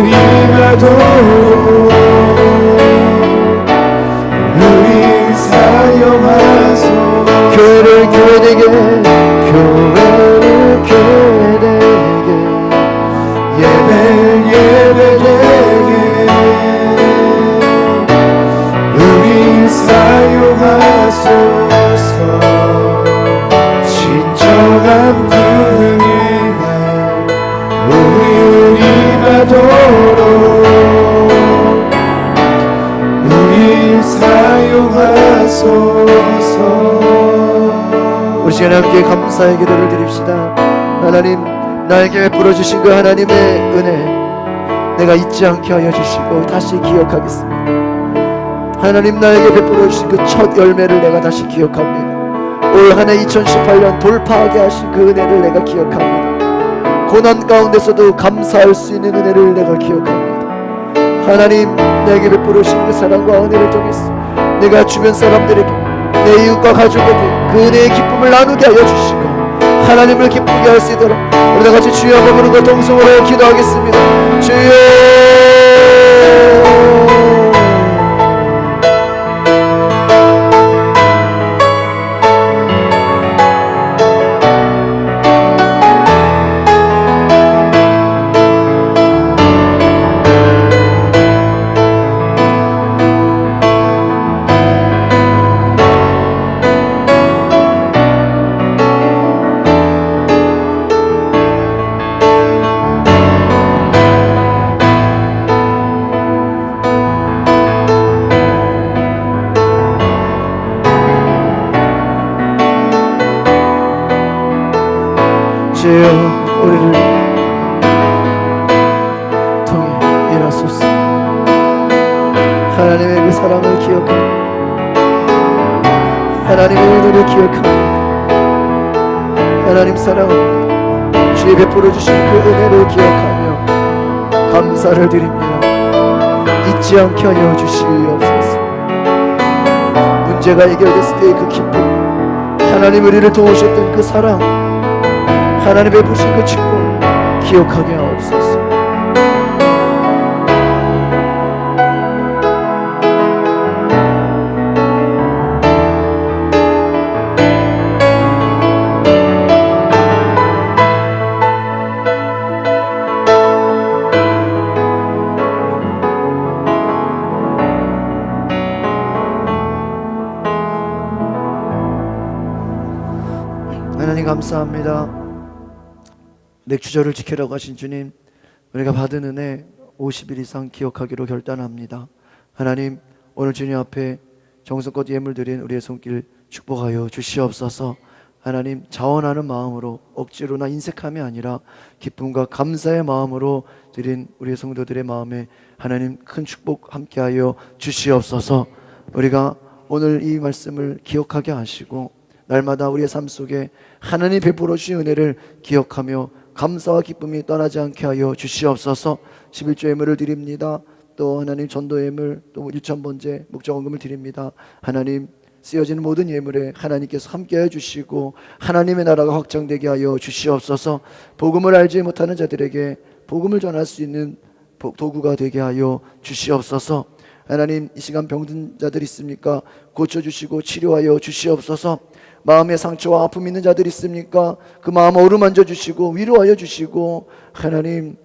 임하도록 우리 사용하소서. 교회를 교회되게, 교회를 교회되게, 예배를 예배되게 우리 사용하소서. 진정한 부흥의 날 오늘 임하도록 우리 사용하소서. 우리 시간에 함께 감사의 기도를 드립시다. 하나님, 나에게 베풀어 주신 그 하나님의 은혜 내가 잊지 않게 하여 주시고 다시 기억하겠습니다. 하나님, 나에게 베풀어 주신 그 첫 열매를 내가 다시 기억합니다. 올 한 해 2018년 돌파하게 하신 그 은혜를 내가 기억합니다. 고난 가운데서도 감사할 수 있는 은혜를 내가 기억합니다. 하나님, 내게 베풀어 주신 그 사랑과 은혜를 통해서 내가 주변 사람들에게, 내 이웃과 가족에게 그 은혜의 기쁨을 나누게 하여 주시고 하나님을 기쁘게 할 수 있도록 우리 다 같이 주여 부르는 것 동성으로 기도하겠습니다. 주여. 주여, 우리를 통해 일하소서. 하나님의 그 사랑을 기억하며, 하나님의 은혜를 기억하며, 하나님 사랑합니다. 주의 베풀어 주신 그 은혜를 기억하며 감사를 드립니다. 잊지 않게 하여 주시옵소서. 문제가 해결됐을 때의 그 기쁨, 하나님 우리를 도우셨던 그 사랑, 하나님 베푸신 그 축복 기억하게 하옵소서. 하나님 감사합니다. 맥주절을 지키라고 하신 주님, 우리가 받은 은혜 50일 이상 기억하기로 결단합니다. 하나님, 오늘 주님 앞에 정성껏 예물 드린 우리의 손길 축복하여 주시옵소서. 하나님, 자원하는 마음으로 억지로나 인색함이 아니라 기쁨과 감사의 마음으로 드린 우리의 성도들의 마음에 하나님 큰 축복 함께하여 주시옵소서. 우리가 오늘 이 말씀을 기억하게 하시고 날마다 우리의 삶 속에 하나님 베풀어 주신 은혜를 기억하며 감사와 기쁨이 떠나지 않게 하여 주시옵소서. 11조 예물을 드립니다. 또 하나님 전도 예물, 또 1,000번째 목자원금을 드립니다. 하나님, 쓰여지는 모든 예물에 하나님께서 함께해 주시고 하나님의 나라가 확장되게 하여 주시옵소서. 복음을 알지 못하는 자들에게 복음을 전할 수 있는 도구가 되게 하여 주시옵소서. 하나님, 이 시간 병든 자들 있습니까? 고쳐주시고 치료하여 주시옵소서. 마음의 상처와 아픔 있는 자들 있습니까? 그 마음 어루만져 주시고 위로하여 주시고 하나님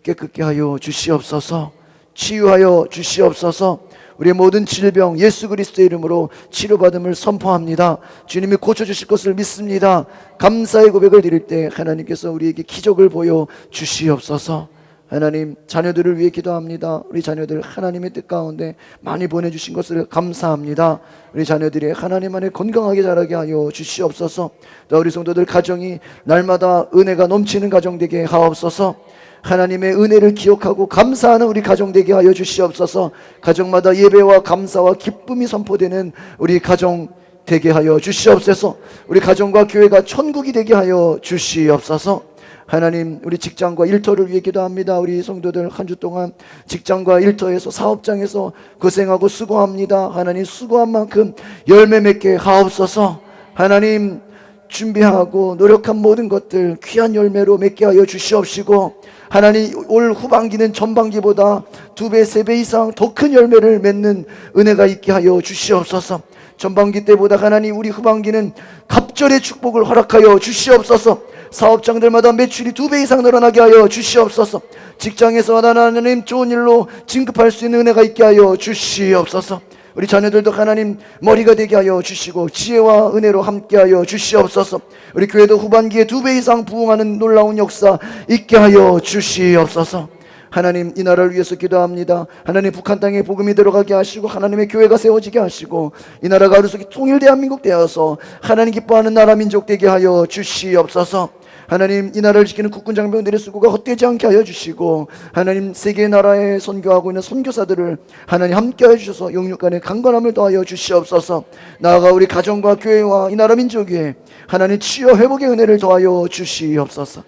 깨끗게 하여 주시옵소서. 치유하여 주시옵소서. 우리의 모든 질병 예수 그리스도의 이름으로 치료받음을 선포합니다. 주님이 고쳐주실 것을 믿습니다. 감사의 고백을 드릴 때 하나님께서 우리에게 기적을 보여 주시옵소서. 하나님, 자녀들을 위해 기도합니다. 우리 자녀들 하나님의 뜻 가운데 많이 보내주신 것을 감사합니다. 우리 자녀들이 하나님 안에 건강하게 자라게 하여 주시옵소서. 또 우리 성도들 가정이 날마다 은혜가 넘치는 가정 되게 하옵소서. 하나님의 은혜를 기억하고 감사하는 우리 가정 되게 하여 주시옵소서. 가정마다 예배와 감사와 기쁨이 선포되는 우리 가정 되게 하여 주시옵소서. 우리 가정과 교회가 천국이 되게 하여 주시옵소서. 하나님, 우리 직장과 일터를 위해 기도합니다. 우리 성도들 한 주 동안 직장과 일터에서 사업장에서 고생하고 수고합니다. 하나님, 수고한 만큼 열매 맺게 하옵소서. 하나님, 준비하고 노력한 모든 것들 귀한 열매로 맺게 하여 주시옵시고, 하나님, 올 후반기는 전반기보다 2배, 3배 이상 더 큰 열매를 맺는 은혜가 있게 하여 주시옵소서. 전반기 때보다 하나님, 우리 후반기는 갑절의 축복을 허락하여 주시옵소서. 사업장들마다 매출이 2배 이상 늘어나게 하여 주시옵소서. 직장에서 하나님 좋은 일로 진급할 수 있는 은혜가 있게 하여 주시옵소서. 우리 자녀들도 하나님 머리가 되게 하여 주시고 지혜와 은혜로 함께 하여 주시옵소서. 우리 교회도 후반기에 2배 이상 부흥하는 놀라운 역사 있게 하여 주시옵소서. 하나님, 이 나라를 위해서 기도합니다. 하나님, 북한 땅에 복음이 들어가게 하시고 하나님의 교회가 세워지게 하시고 이 나라가 하루속히 통일 대한민국 되어서 하나님 기뻐하는 나라 민족 되게 하여 주시옵소서. 하나님, 이 나라를 지키는 국군 장병들의 수고가 헛되지 않게 하여 주시고 하나님, 세계 나라에 선교하고 있는 선교사들을 하나님 함께 하여 주셔서 영육간의 강건함을 더하여 주시옵소서. 나아가 우리 가정과 교회와 이 나라 민족 위에 하나님 치유 회복의 은혜를 더하여 주시옵소서.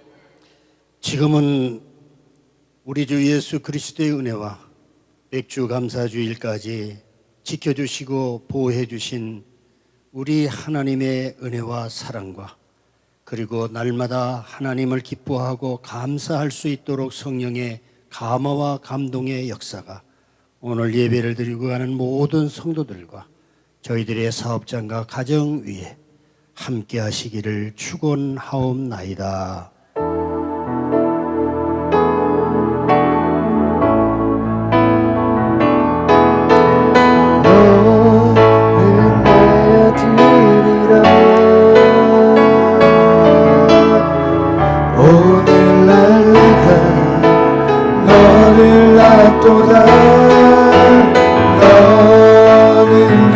지금은 우리 주 예수 그리스도의 은혜와 백주 감사주일까지 지켜주시고 보호해 주신 우리 하나님의 은혜와 사랑과 그리고 날마다 하나님을 기뻐하고 감사할 수 있도록 성령의 감화와 감동의 역사가 오늘 예배를 드리고 가는 모든 성도들과 저희들의 사업장과 가정 위에 함께 하시기를 축원하옵나이다. 오늘날 내가 너를 놔도다. 너는